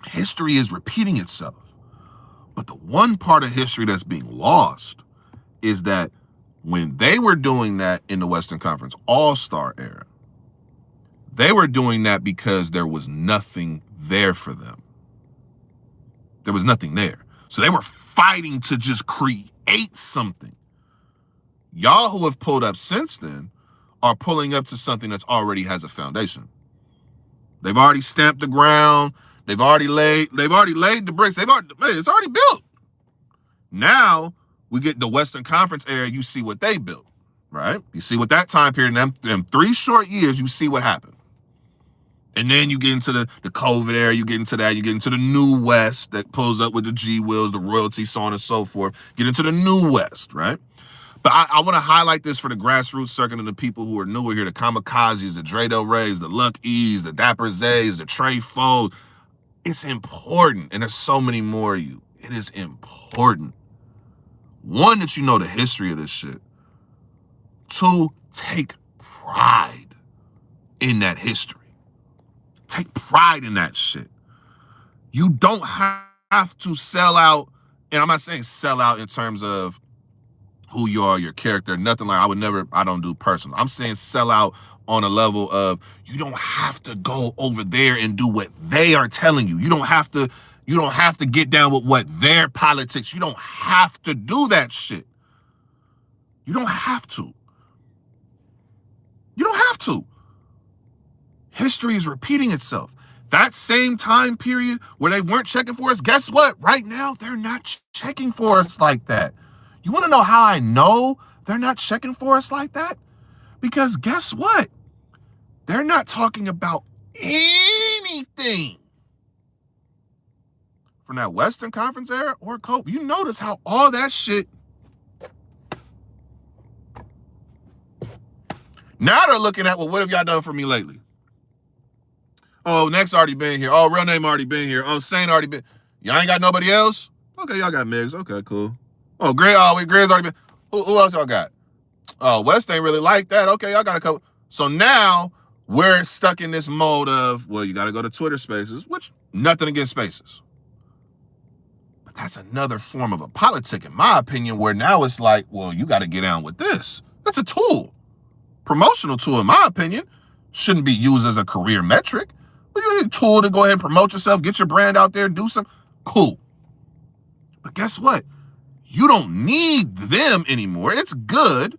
History is repeating itself. But the one part of history that's being lost is that when they were doing that in the Western Conference All-Star era, they were doing that because there was nothing there for them. There was nothing there. So they were fighting to just create something. Y'all who have pulled up since then are pulling up to something that's already has a foundation. They've already stamped the ground. They've already laid the bricks. It's already built. Now we get the Western Conference era. You see what they built, right? You see what that time period, in them 3 short years, you see what happened. And then you get into the COVID era, you get into the new West that pulls up with the G Wills, the royalty, so on and so forth. Get into the new West, right? But I want to highlight this for the grassroots circuit and the people who are newer here, the Kamikazes, the Dre Del Reys, the Luck E's, the Dapper Z's, the Trey Foes. It's important, and there's so many more of you. It is important. 1, that you know the history of this shit. 2, take pride in that history. Take pride in that shit. You don't have to sell out, and I'm not saying sell out in terms of who you are, your character, nothing like I don't do personal. I'm saying sell out on a level of you don't have to go over there and do what they are telling you. You don't have to get down with what their politics. You don't have to do that shit. You don't have to. You don't have to. History is repeating itself. That same time period where they weren't checking for us, guess what? Right now, they're not checking for us like that. You want to know how I know they're not checking for us like that? Because guess what? They're not talking about anything from that Western Conference era or COVID. You notice how all that shit, now they're looking at, well, what have y'all done for me lately? Oh, Next already been here. Oh, Real Name already been here. Oh, Saint already been. Y'all ain't got nobody else? Okay, y'all got Migs. Okay, cool. Oh, Grizz already been. Who else y'all got? Oh, West ain't really like that. Okay, y'all got a couple. So now we're stuck in this mode of, well, you got to go to Twitter Spaces, which nothing against Spaces. But that's another form of a politic, in my opinion, where now it's like, well, you got to get down with this. That's a tool. Promotional tool, in my opinion. Shouldn't be used as a career metric. But you need a tool to go ahead and promote yourself, get your brand out there, do some. Cool. But guess what? You don't need them anymore. It's good.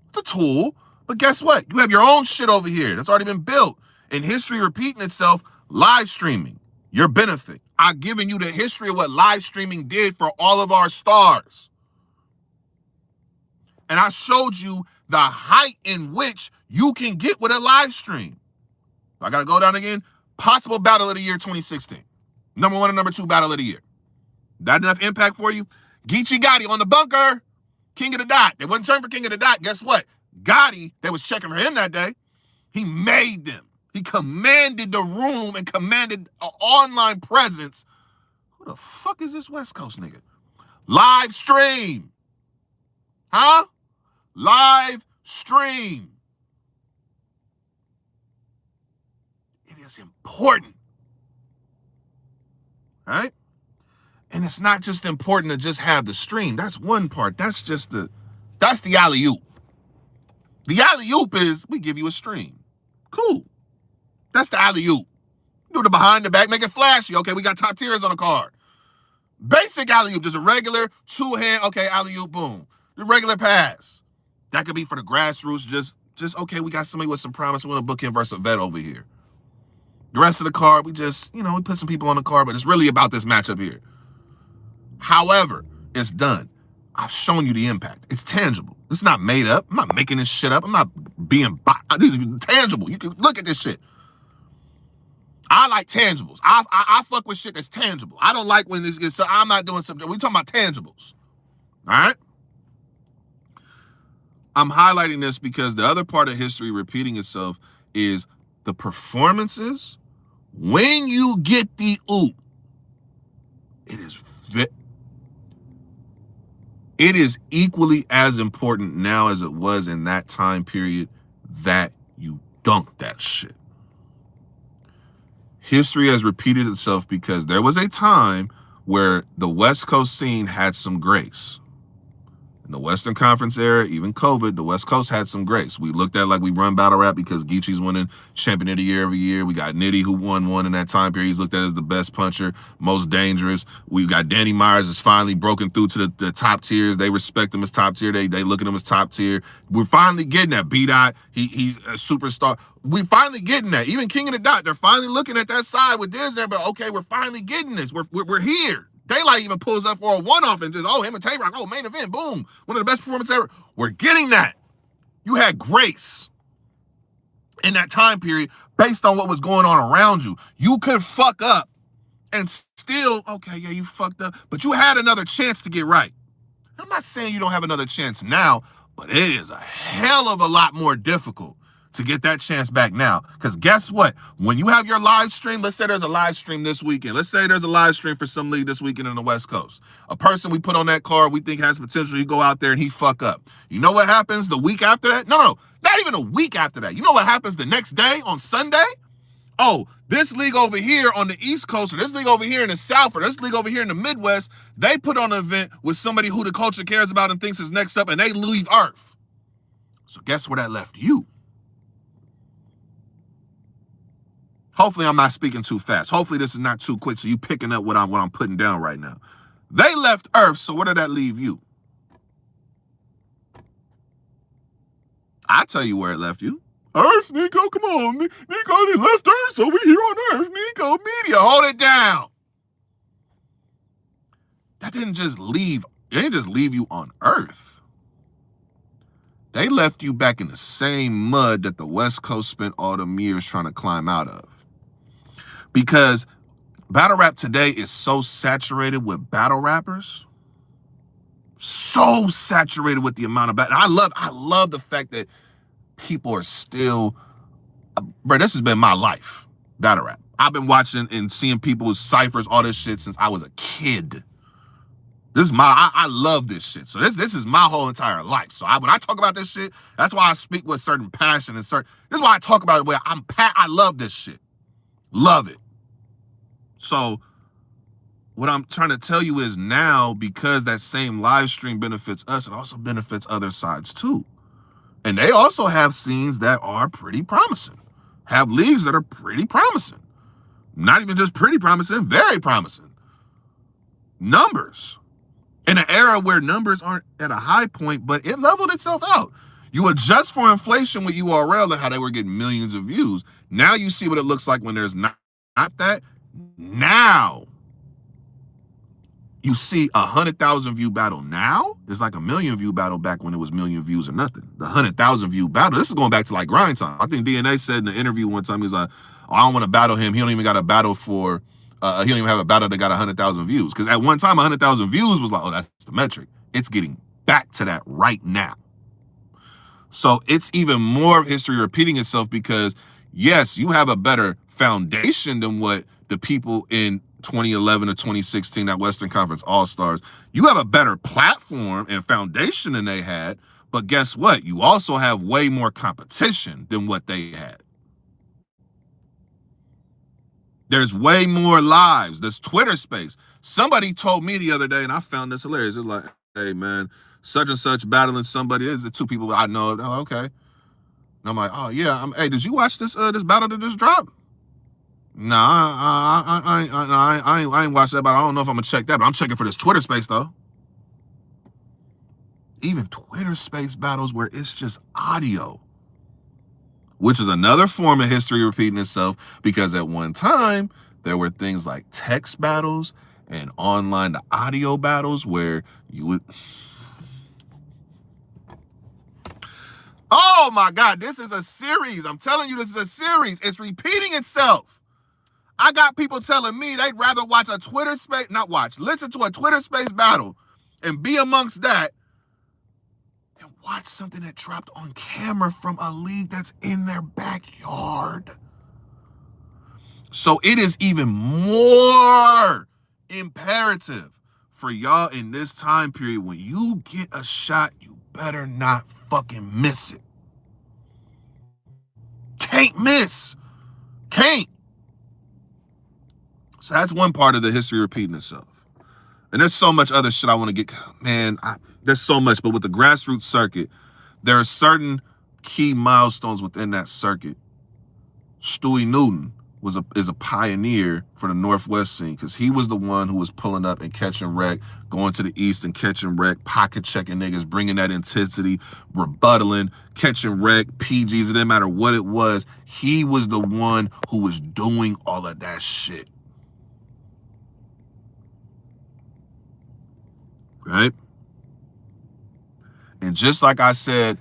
It's a tool. But guess what? You have your own shit over here that's already been built. And history repeating itself, live streaming, your benefit. I've given you the history of what live streaming did for all of our stars. And I showed you the height in which you can get with a live stream. I got to go down again. Possible battle of the year 2016. Number 1 and number 2 battle of the year. That enough impact for you? Geechee Gotti on the bunker. King of the Dot. They wasn't trying for King of the Dot. Guess what? Gotti, they was checking for him that day. He made them. He commanded the room and commanded an online presence. Who the fuck is this West Coast nigga? Live stream. Huh? Live stream. It is important. Right? And it's not just important to just have the stream. That's one part. That's the alley-oop. The alley-oop is we give you a stream. Cool. That's the alley-oop. Do the behind the back, make it flashy. Okay, we got top tiers on the card. Basic alley-oop, just a regular 2-hand, okay, alley-oop, boom. The regular pass. That could be for the grassroots, just okay, we got somebody with some promise. We want to book in versus a vet over here. The rest of the card, we just, we put some people on the card, but it's really about this matchup here. However, it's done. I've shown you the impact. It's tangible. It's not made up. I'm not making this shit up. I'm not being tangible. You can look at this shit. I like tangibles. I fuck with shit that's tangible. I don't like when it's so I'm not doing something. We're talking about tangibles. All right? I'm highlighting this because the other part of history repeating itself is the performances. When you get the oop, it is equally as important now as it was in that time period that you dunk that shit. History has repeated itself because there was a time where the West Coast scene had some grace. In the Western Conference era, even COVID, the West Coast had some greats. We looked at like we run battle rap because Geechee's winning champion of the year every year. We got Nitty who won one in that time period. He's looked at as the best puncher, most dangerous. We've got Danny Myers is finally broken through to the top tiers. They respect him as top tier. They look at him as top tier. We're finally getting that. B-Dot, he's a superstar. We finally getting that. Even King of the Dot, they're finally looking at that side with Diz there, but okay, we're finally getting this. We're here. Daylight even pulls up for a one-off and just, oh, him and Tay-Rock, oh, main event, boom. One of the best performances ever. We're getting that. You had grace in that time period based on what was going on around you. You could fuck up and still, okay, yeah, you fucked up, but you had another chance to get right. I'm not saying you don't have another chance now, but it is a hell of a lot more difficult to get that chance back now. Because guess what? When you have your live stream, let's say there's a live stream this weekend. Let's say there's a live stream for some league this weekend in the West Coast. A person we put on that card we think has potential, he go out there and he fuck up. You know what happens the week after that? No, not even a week after that. You know what happens the next day on Sunday? Oh, this league over here on the East Coast, or this league over here in the South, or this league over here in the Midwest, they put on an event with somebody who the culture cares about and thinks is next up, and they leave Earth. So guess where that left you? Hopefully I'm not speaking too fast. Hopefully this is not too quick, so you picking up what I'm putting down right now. They left Earth, so where did that leave you? I tell you where it left you. Earth, Nico, come on. Nico, they left Earth, so we here on Earth. Nico, media, hold it down. That didn't just leave, they didn't just leave you on Earth. They left you back in the same mud that the West Coast spent all them years trying to climb out of. Because battle rap today is so saturated with battle rappers. So saturated with the amount of battle. I love the fact that people are still, bro, this has been my life, battle rap. I've been watching and seeing people with ciphers, all this shit since I was a kid. This is I love this shit. So this is my whole entire life. So when I talk about this shit, that's why I speak with certain passion and this is why I talk about it where I love this shit. Love it. So what I'm trying to tell you is now, because that same live stream benefits us, it also benefits other sides too. And they also have scenes that are pretty promising. Have leagues that are pretty promising. Not even just pretty promising, very promising. Numbers. In an era where numbers aren't at a high point, but it leveled itself out. You adjust for inflation with URL and how they were getting millions of views. Now you see what it looks like when there's not that. Now you see 100,000 view battle now. It's like a million view battle back when it was million views or nothing. The 100,000 view battle. This is going back to like grind time. I think DNA said in the interview one time, he's like, oh, I don't want to battle him. He don't even got a battle for, he don't even have a battle that got 100,000 views. Because at one time, 100,000 views was like, oh, that's the metric. It's getting back to that right now. So it's even more history repeating itself because, yes, you have a better foundation than what the people in 2011 or 2016, that Western Conference All-Stars, you have a better platform and foundation than they had, but guess what? You also have way more competition than what they had. There's way more lives. There's Twitter space. Somebody told me the other day, and I found this hilarious. It's like, hey, man, such and such battling somebody. Is the two people I know. Oh, okay. And I'm like, oh, yeah. Hey, did you watch this battle that just dropped? Nah, I ain't watched that, but I don't know if I'm gonna check that. But I'm checking for this Twitter space though. Even Twitter space battles where it's just audio, which is another form of history repeating itself. Because at one time there were things like text battles and online to audio battles where you would. Oh my God, this is a series. I'm telling you, this is a series. It's repeating itself. I got people telling me they'd rather watch a Twitter space, listen to a Twitter space battle and be amongst that than watch something that dropped on camera from a league that's in their backyard. So it is even more imperative for y'all in this time period. When you get a shot, you better not fucking miss it. Can't miss. Can't. So that's one part of the history repeating itself. And there's so much other shit I want to get. Man, There's so much, but with the grassroots circuit, there are certain key milestones within that circuit. Stewie Newton is a pioneer for the Northwest scene because he was the one who was pulling up and catching wreck, going to the East and catching wreck, pocket checking niggas, bringing that intensity, rebuttaling, catching wreck, PGs, it didn't matter what it was. He was the one who was doing all of that shit. Right? And just like I said,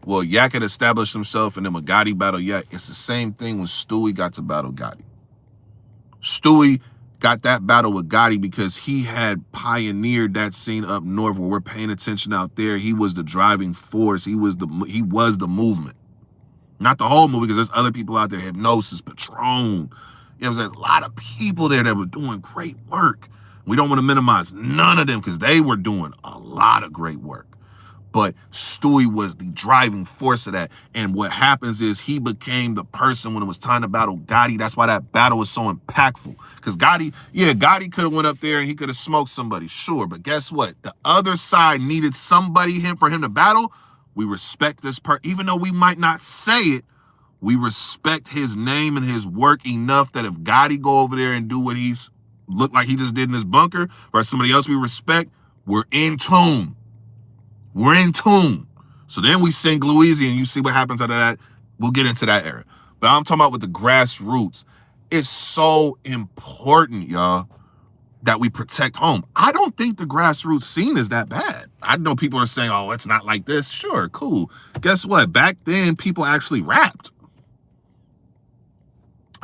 well, Yak had established himself and then when Gotti battled Yak, it's the same thing when Stewie got to battle Gotti. Stewie got that battle with Gotti because he had pioneered that scene up north where we're paying attention out there. He was the driving force. He was the movement. Not the whole movie, because there's other people out there, Hypnosis, Patron. You know what I'm saying? A lot of people there that were doing great work. We don't want to minimize none of them because they were doing a lot of great work. But Stewie was the driving force of that. And what happens is he became the person when it was time to battle Gotti. That's why that battle was so impactful. Because Gotti could have went up there and he could have smoked somebody, sure. But guess what? The other side needed somebody for him to battle. We respect this part. Even though we might not say it, we respect his name and his work enough that if Gotti go over there and do what he's looked like he just did in his bunker, or somebody else we respect, we're in tune. We're in tune. So then we sing Louisiana and you see what happens out of that. We'll get into that era. But I'm talking about with the grassroots. It's so important, y'all, that we protect home. I don't think the grassroots scene is that bad. I know people are saying, oh, it's not like this. Sure, cool. Guess what? Back then, people actually rapped.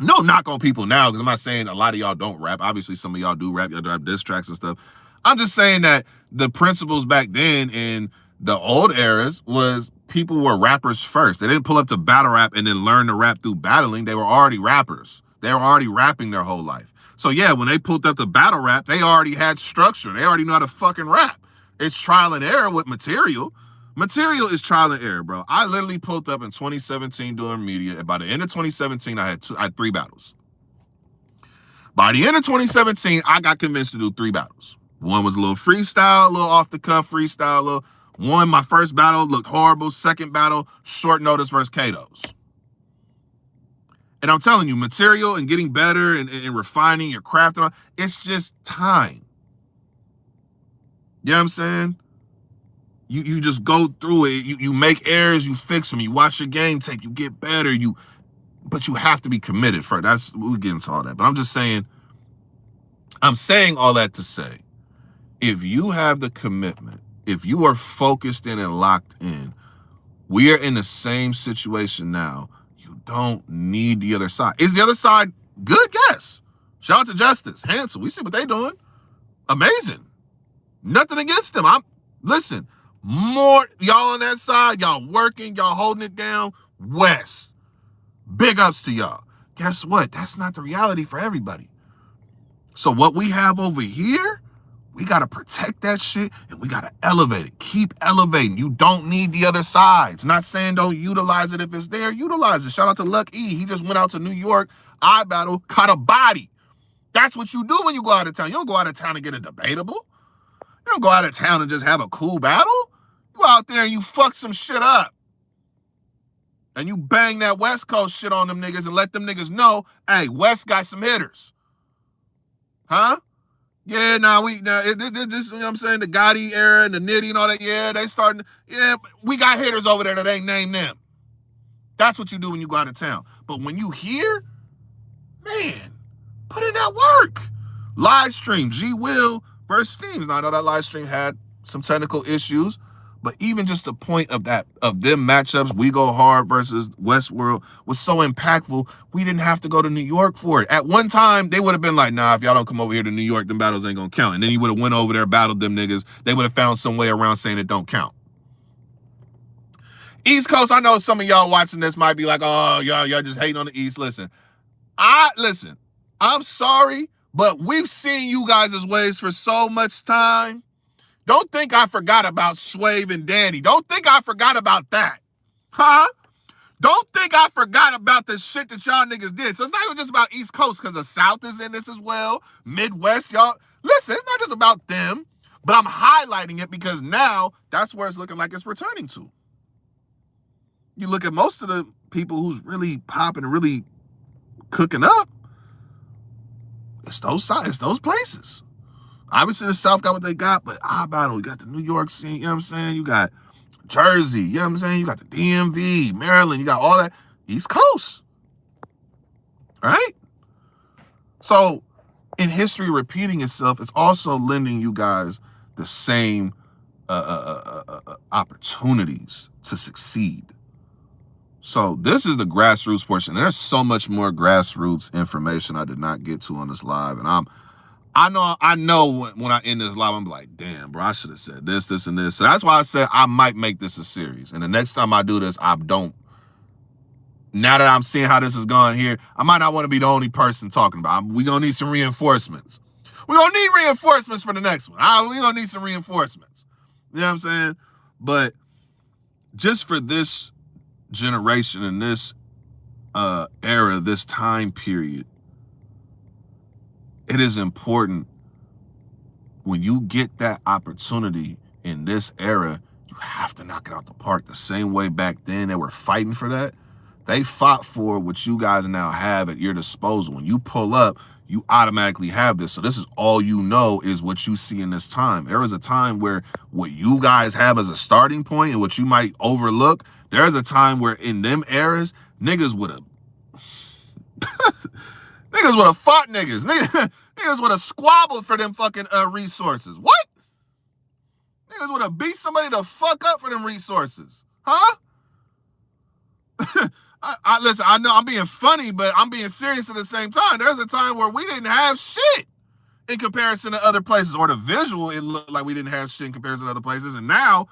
No knock on people now, because I'm not saying a lot of y'all don't rap. Obviously, some of y'all do rap. Y'all do rap diss tracks and stuff. I'm just saying that the principles back then in the old eras was people were rappers first. They didn't pull up to battle rap and then learn to rap through battling. They were already rappers. They were already rapping their whole life. So yeah, when they pulled up to battle rap, they already had structure. They already know how to fucking rap. It's trial and error with material. Material is trial and error, bro. I literally pulled up in 2017 doing media. And by the end of 2017, I had 3 battles. By the end of 2017, I got convinced to do 3 battles. One was a little freestyle, a little off the cuff freestyle. One, my first battle looked horrible. Second battle, short notice versus Kato's. And I'm telling you, material and getting better and refining your craft, it's just time. You know what I'm saying? You just go through it. You make errors, you fix them. You watch your game tape, you get better. But you have to be committed for it. We'll get into all that. But I'm just saying, I'm saying all that to say, if you have the commitment, if you are focused in and locked in, we are in the same situation now. You don't need the other side. Is the other side good? Yes. Shout out to Justice, Hansel. We see what they doing. Amazing. Nothing against them. Listen, more y'all on that side, y'all working, y'all holding it down. West. Big ups to y'all. Guess what? That's not the reality for everybody. So what we have over here, we got to protect that shit and we got to elevate it. Keep elevating. You don't need the other sides. Not saying don't utilize it if it's there. Utilize it. Shout out to Luck E. He just went out to New York. I battle, caught a body. That's what you do when you go out of town. You don't go out of town and get a debatable. You don't go out of town and just have a cool battle. You go out there and you fuck some shit up. And you bang that West Coast shit on them niggas and let them niggas know, hey, West got some hitters. Huh? Yeah, this, you know what I'm saying? The Gotti era and the Nitty and all that, yeah, they starting, yeah, we got hitters over there that ain't named them. That's what you do when you go out of town. But when you here, man, put in that work. Live stream, G Will versus Steams. Now, I know that live stream had some technical issues, but even just the point of them matchups, We Go Hard versus Westworld, was so impactful, we didn't have to go to New York for it. At one time, they would have been like, nah, if y'all don't come over here to New York, them battles ain't gonna count. And then you would have went over there, battled them niggas. They would have found some way around saying it don't count. East Coast, I know some of y'all watching this might be like, oh, y'all just hating on the East. Listen, I'm sorry, but we've seen you guys' ways for so much time. Don't think I forgot about Swave and Danny. Don't think I forgot about that. Huh? Don't think I forgot about the shit that y'all niggas did. So it's not even just about East Coast, because the South is in this as well. Midwest, y'all. Listen, it's not just about them. But I'm highlighting it because now that's where it's looking like it's returning to. You look at most of the people who's really popping and really cooking up, it's those places. Obviously, the South got what they got, but you got the New York scene, you know what I'm saying? You got Jersey, you know what I'm saying? You got the DMV, Maryland, you got all that. East Coast. All right? So, in history repeating itself, it's also lending you guys the same opportunities to succeed. So this is the grassroots portion. There's so much more grassroots information I did not get to on this live, and I know when I end this live, I'm like, damn, bro, I should have said this, and this. So that's why I said I might make this a series, and the next time I do this, I don't. Now that I'm seeing how this is going here, I might not want to be the only person talking about it. We're going to need some reinforcements. We're going to need reinforcements for the next one. We're going to need some reinforcements. You know what I'm saying? But just for this generation and this era, this time period, it is important when you get that opportunity in this era, you have to knock it out the park the same way back then they were fighting for that. They fought for what you guys now have at your disposal. When you pull up, you automatically have this. So this is all you know is what you see in this time. There is a time where what you guys have as a starting point and what you might overlook, there's a time where in them eras, niggas would have fought niggas. Niggas would have squabbled for them fucking resources. What? Niggas would have beat somebody to fuck up for them resources. Huh? Listen, I know I'm being funny, but I'm being serious at the same time. There's a time where we didn't have shit in comparison to other places, or the visual, it looked like we didn't have shit in comparison to other places. And now,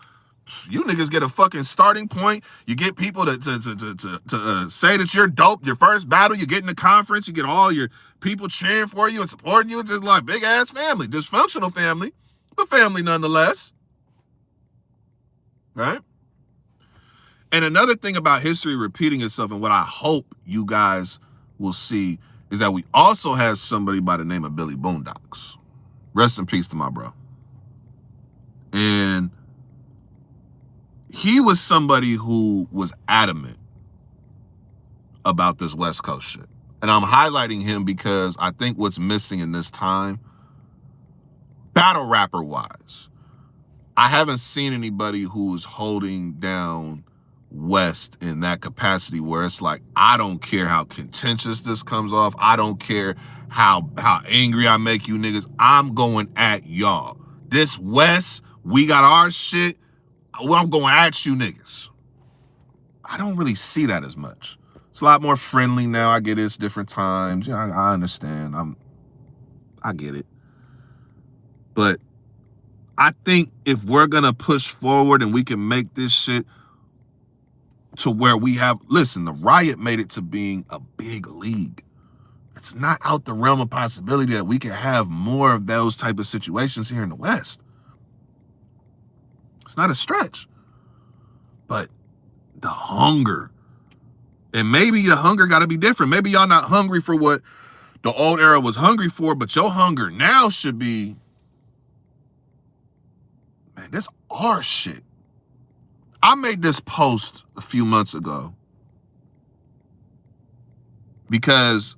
you niggas get a fucking starting point. You get people to say that you're dope. Your first battle, you get in the conference, you get all your people cheering for you and supporting you. It's just like big ass family, dysfunctional family, but family nonetheless. Right? And another thing about history repeating itself, and what I hope you guys will see, is that we also have somebody by the name of Billy Boondocks. Rest in peace to my bro. And he was somebody who was adamant about this West Coast shit. And I'm highlighting him because I think what's missing in this time, battle rapper wise, I haven't seen anybody who's holding down West in that capacity where it's like, I don't care how contentious this comes off. I don't care how angry I make you niggas. I'm going at y'all. This West, we got our shit. Well, I'm going at you niggas. I don't really see that as much. It's a lot more friendly now. I get it. It's different times. You know, I understand. I get it. But I think if we're going to push forward and we can make this shit to where we have, listen, the riot made it to being a big league. It's not out the realm of possibility that we can have more of those type of situations here in the West. It's not a stretch. But the hunger, and maybe the hunger got to be different. Maybe y'all not hungry for what the old era was hungry for, but your hunger now should be, man, that's our shit. I made this post a few months ago because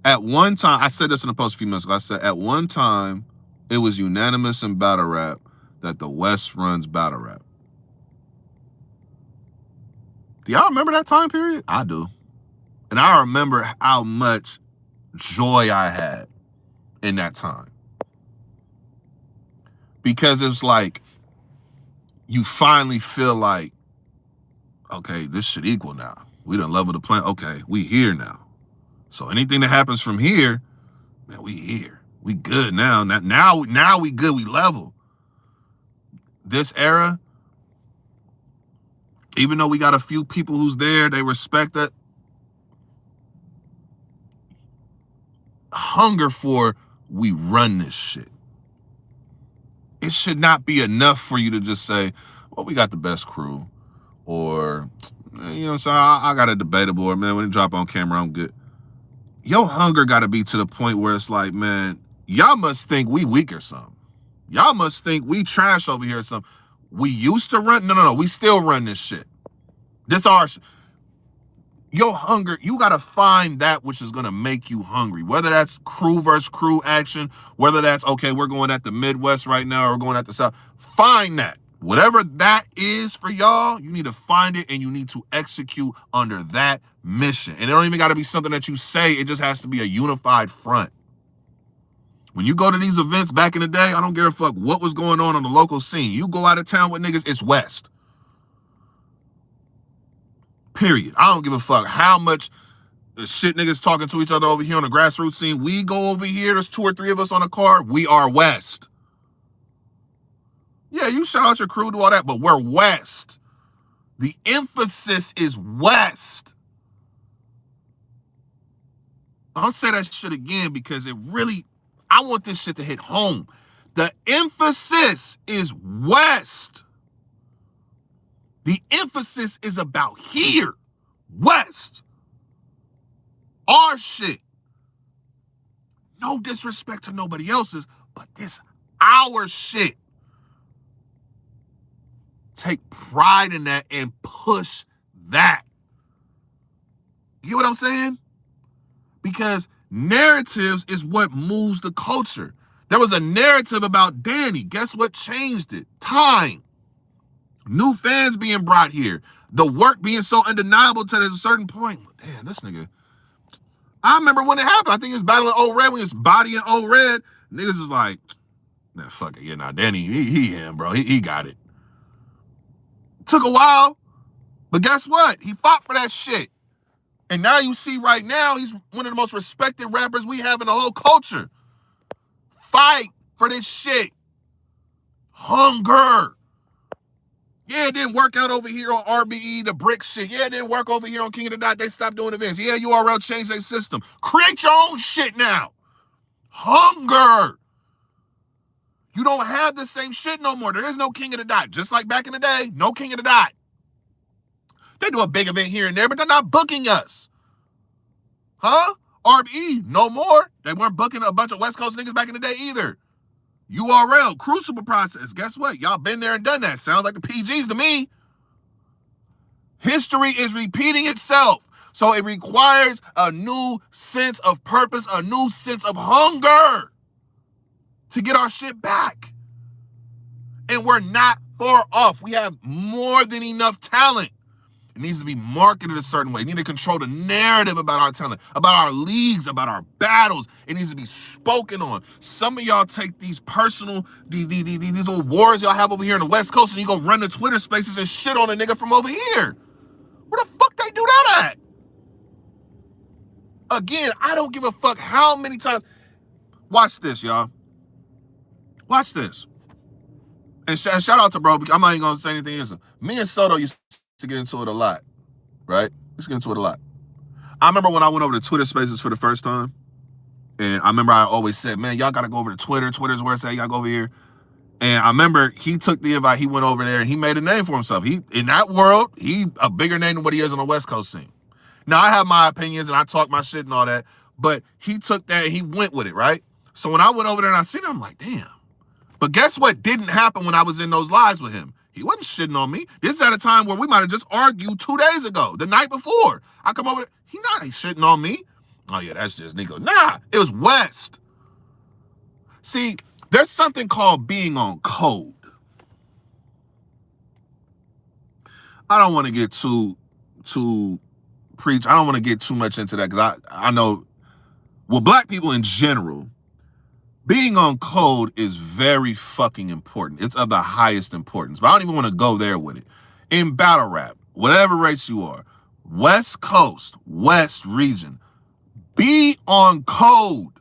at one time, I said this in a post a few months ago, I said at one time, it was unanimous in battle rap that the West runs battle rap. Do y'all remember that time period? I do. And I remember how much joy I had in that time. Because it's like, you finally feel like, okay, this should equal now. We done leveled the plant. Okay, we here now. So anything that happens from here, man, we here. We good now. Now we good. We level. This era, even though we got a few people who's there, they respect that. Hunger for, we run this shit. It should not be enough for you to just say, well, we got the best crew. Or, you know what I'm saying? I got a debatable, or man, when it drop on camera, I'm good. Your hunger got to be to the point where it's like, man, y'all must think we weak or something. Y'all must think we trash over here or something. We used to run. No. We still run this shit. This our your hunger. You gotta find that which is gonna make you hungry. Whether that's crew versus crew action, whether that's okay, we're going at the Midwest right now, or we're going at the South. Find that. Whatever that is for y'all, you need to find it and you need to execute under that mission. And it don't even got to be something that you say. It just has to be a unified front. When you go to these events back in the day, I don't give a fuck what was going on the local scene. You go out of town with niggas, it's West. Period. I don't give a fuck how much the shit niggas talking to each other over here on the grassroots scene. We go over here, there's 2 or 3 of us on a car, we are West. Yeah, you shout out your crew, do all that, but we're West. The emphasis is West. I'll say that shit again because it really, I want this shit to hit home. The emphasis is West. The emphasis is about here, West. Our shit. No disrespect to nobody else's, but this our shit. Take pride in that and push that. You get what I'm saying? Because narratives is what moves the culture. There was a narrative about Danny. Guess what changed it? Time. New fans being brought here. The work being so undeniable to a certain point. Damn, this nigga. I remember when it happened. I think he was battling Old Red when he was bodying Old Red. Niggas was like, nah, fuck it. Yeah, nah, Danny, he him, bro. He got it. Took a while, but guess what? He fought for that shit. And now you see right now, he's one of the most respected rappers we have in the whole culture. Fight for this shit. Hunger. Yeah, it didn't work out over here on RBE, the brick shit. Yeah, it didn't work over here on King of the Dot. They stopped doing events. Yeah, URL changed their system. Create your own shit now. Hunger. You don't have the same shit no more. There is no King of the Dot. Just like back in the day, no King of the Dot. They do a big event here and there, but they're not booking us. Huh? RBE, no more. They weren't booking a bunch of West Coast niggas back in the day either. URL, Crucible Process. Guess what? Y'all been there and done that. Sounds like the PGs to me. History is repeating itself. So it requires a new sense of purpose, a new sense of hunger to get our shit back. And we're not far off. We have more than enough talent. It needs to be marketed a certain way. We need to control the narrative about our talent, about our leagues, about our battles. It needs to be spoken on. Some of y'all take these personal, these little wars y'all have over here in the West Coast and you go run the Twitter spaces and shit on a nigga from over here. Where the fuck they do that at? Again, I don't give a fuck how many times. Watch this, y'all. Watch this. And shout out to bro, I'm not even going to say anything else. Me and Soto used to get into it a lot, right? Let's get into it a lot. I remember when I went over to Twitter Spaces for the first time, and I remember I always said, man, y'all got to go over to Twitter. Twitter's where it's at. Y'all go over here. And I remember he took the invite. He went over there, and he made a name for himself. He in that world, he a bigger name than what he is on the West Coast scene. Now, I have my opinions, and I talk my shit and all that, but he took that and he went with it, right? So when I went over there and I seen him, I'm like, damn. But guess what didn't happen when I was in those lives with him? He wasn't shitting on me. This is at a time where we might have just argued 2 days ago, the night before. I come over there, he not shitting on me. Oh yeah, that's just Nico. Nah, it was West. See, there's something called being on code. I don't want to get too preach. I don't want to get too much into that because I know, well, black people in general, being on code is very fucking important. It's of the highest importance. But I don't even want to go there with it. In battle rap, whatever race you are, West Coast, West region, be on code.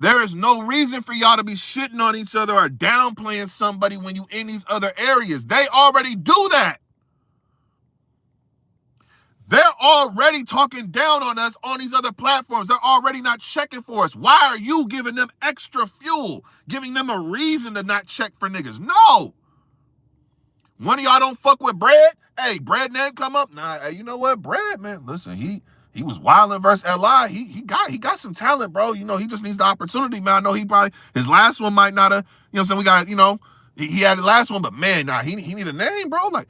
There is no reason for y'all to be shitting on each other or downplaying somebody when you in these other areas. They already do that. They're already talking down on us on these other platforms. They're already not checking for us. Why are you giving them extra fuel? Giving them a reason to not check for niggas? No. One of y'all don't fuck with Bread? Hey, Bread name come up? Nah, hey, you know what? Bread, man, listen, He was wilding versus Li. He got some talent, bro. You know, he just needs the opportunity, man. I know he probably, his last one might not have, you know what I'm saying? We got, you know, he had the last one, but man, nah, he need a name, bro. Like,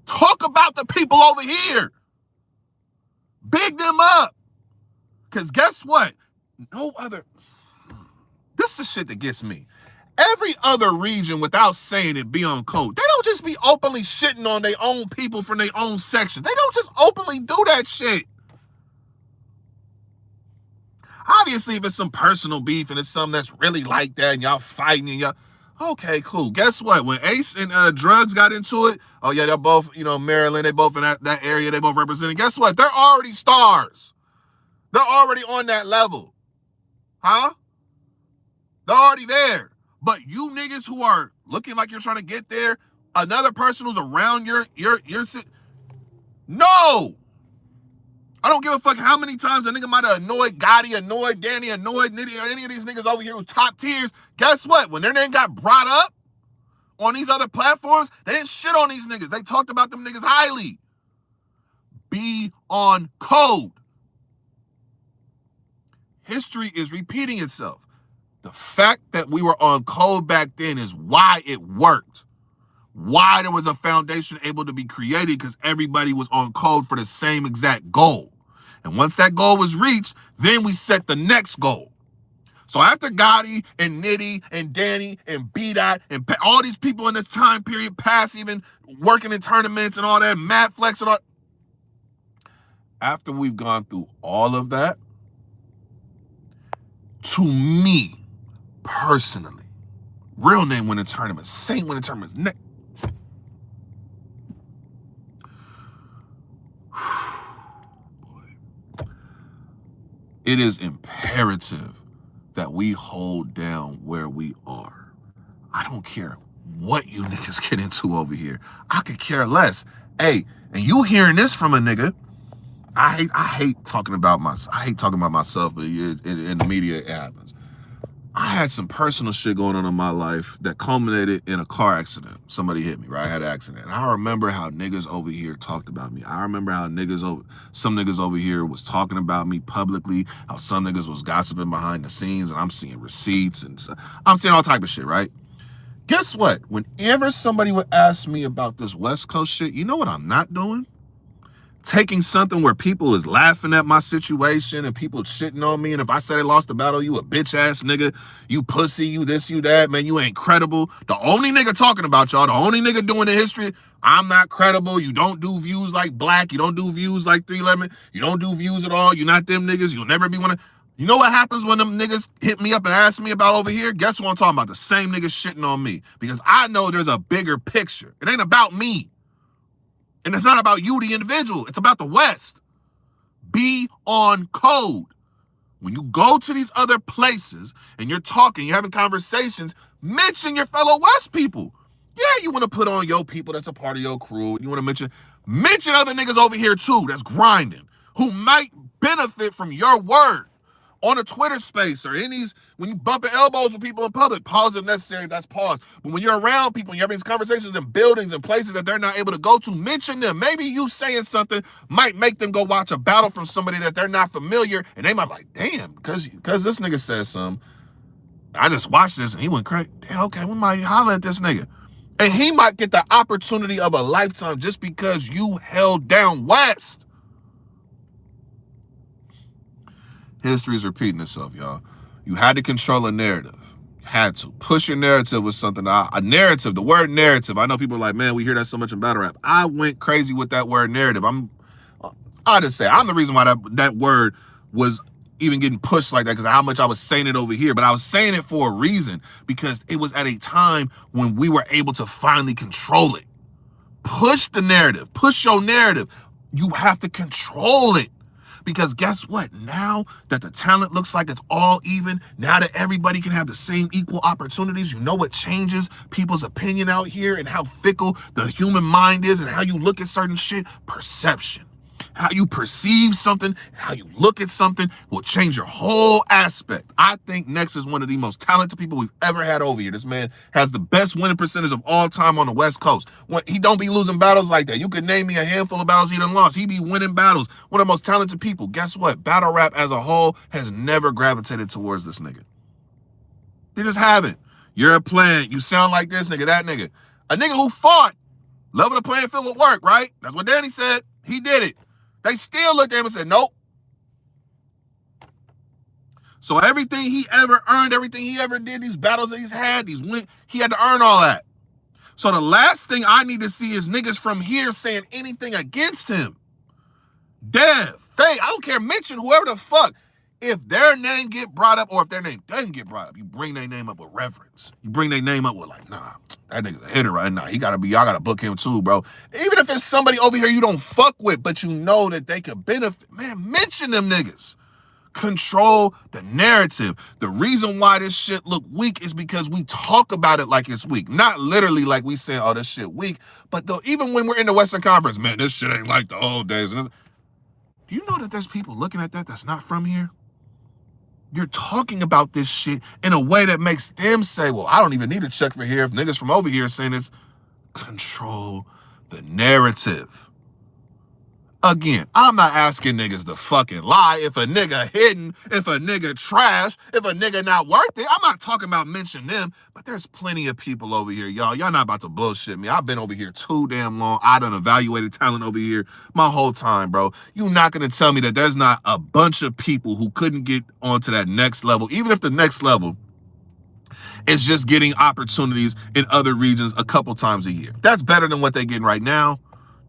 talk about the people over here. Big them up. Because guess what? No other, this is the shit that gets me. Every other region, without saying it, be on code. They don't just be openly shitting on their own people from their own section. They don't just openly do that shit. Obviously, if it's some personal beef and it's something that's really like that and y'all fighting and y'all, okay, cool. Guess what? When Ace and Drugs got into it, oh yeah, they're both, you know, Maryland, they both in that area, they both representing. Guess what? They're already stars. They're already on that level. Huh? They're already there. But you niggas who are looking like you're trying to get there, another person who's around your no. I don't give a fuck how many times a nigga might have annoyed Gotti, annoyed Danny, annoyed Nitty, or any of these niggas over here who top tiers. Guess what? When their name got brought up on these other platforms, they didn't shit on these niggas. They talked about them niggas highly. Be on code. History is repeating itself. The fact that we were on code back then is why it worked. Why there was a foundation able to be created, because everybody was on code for the same exact goal. And once that goal was reached, then we set the next goal. So after Gotti and Nitty and Danny and B-Dot and all these people in this time period, past even working in tournaments and all that, Matt Flex and all, after we've gone through all of that, to me, personally, real name winning tournaments, Saint winning tournaments, it is imperative that we hold down where we are. I don't care what you niggas get into over here. I could care less. Hey, and you hearing this from a nigga, I hate talking about myself, but in the media it happens. I had some personal shit going on in my life that culminated in a car accident. Somebody hit me, right? I had an accident. And I remember how niggas over here talked about me. I remember how some niggas over here was talking about me publicly, how some niggas was gossiping behind the scenes, and I'm seeing receipts and I'm seeing all type of shit, right? Guess what? Whenever somebody would ask me about this West Coast shit, you know what I'm not doing? Taking something where people is laughing at my situation and people shitting on me, and if I say they lost the battle, you a bitch ass nigga, you pussy, you this, you that, man, you ain't credible. The only nigga talking about y'all, the only nigga doing the history, I'm not credible. You don't do views like Black, you don't do views like 311, you don't do views at all, you're not them niggas, you'll never be one of. You know what happens when them niggas hit me up and ask me about over here? Guess what I'm talking about? The same niggas shitting on me, because I know there's a bigger picture. It ain't about me. And it's not about you, the individual. It's about the West. Be on code. When you go to these other places and you're talking, you're having conversations, mention your fellow West people. Yeah, you want to put on your people that's a part of your crew. You want to mention other niggas over here too that's grinding, who might benefit from your word on a Twitter space or in these, when you bumping elbows with people in public, pause if necessary, that's pause. But when you're around people and you're having these conversations in buildings and places that they're not able to go to, mention them. Maybe you saying something might make them go watch a battle from somebody that they're not familiar, and they might be like, damn, because this nigga said something. I just watched this and he went crazy. Okay, we might holler at this nigga. And he might get the opportunity of a lifetime just because you held down West. History is repeating itself, y'all. You had to control a narrative. You had to. Push your narrative was something. A narrative, the word narrative. I know people are like, man, we hear that so much in battle rap. I went crazy with that word narrative. I'll just say, I'm the reason why that word was even getting pushed like that, because of how much I was saying it over here. But I was saying it for a reason, because it was at a time when we were able to finally control it. Push the narrative. Push your narrative. You have to control it. Because guess what? Now that the talent looks like it's all even, now that everybody can have the same equal opportunities, you know what changes people's opinion out here and how fickle the human mind is and how you look at certain shit? Perception. How you perceive something, how you look at something will change your whole aspect. I think Nex is one of the most talented people we've ever had over here. This man has the best winning percentage of all time on the West Coast. He don't be losing battles like that. You could name me a handful of battles he done lost. He be winning battles. One of the most talented people. Guess what? Battle rap as a whole has never gravitated towards this nigga. They just haven't. You're a plant. You sound like this nigga, that nigga. A nigga who fought. Level the playing field would work, right? That's what Danny said. He did it. They still looked at him and said, nope. So everything he ever earned, everything he ever did, these battles that he's had, he had to earn all that. So the last thing I need to see is niggas from here saying anything against him. Dev, Faye, I don't care, mention whoever the fuck. If their name get brought up or if their name doesn't get brought up, you bring their name up with reverence. You bring their name up with like, nah, that nigga's a hitter right now. Y'all gotta book him too, bro. Even if it's somebody over here you don't fuck with, but you know that they could benefit, man, mention them niggas. Control the narrative. The reason why this shit look weak is because we talk about it like it's weak. Not literally like we say, oh, this shit weak, but though even when we're in the Western Conference, man, this shit ain't like the old days. Do you know that there's people looking at that's not from here? You're talking about this shit in a way that makes them say, well, I don't even need to check for here if niggas from over here are saying it's. Control the narrative. Again, I'm not asking niggas to fucking lie. If a nigga hidden, if a nigga trash, if a nigga not worth it, I'm not talking about mentioning them, but there's plenty of people over here, y'all. Y'all not about to bullshit me. I've been over here too damn long. I done evaluated talent over here my whole time, bro. You not gonna tell me that there's not a bunch of people who couldn't get onto that next level, even if the next level is just getting opportunities in other regions a couple times a year. That's better than what they're getting right now.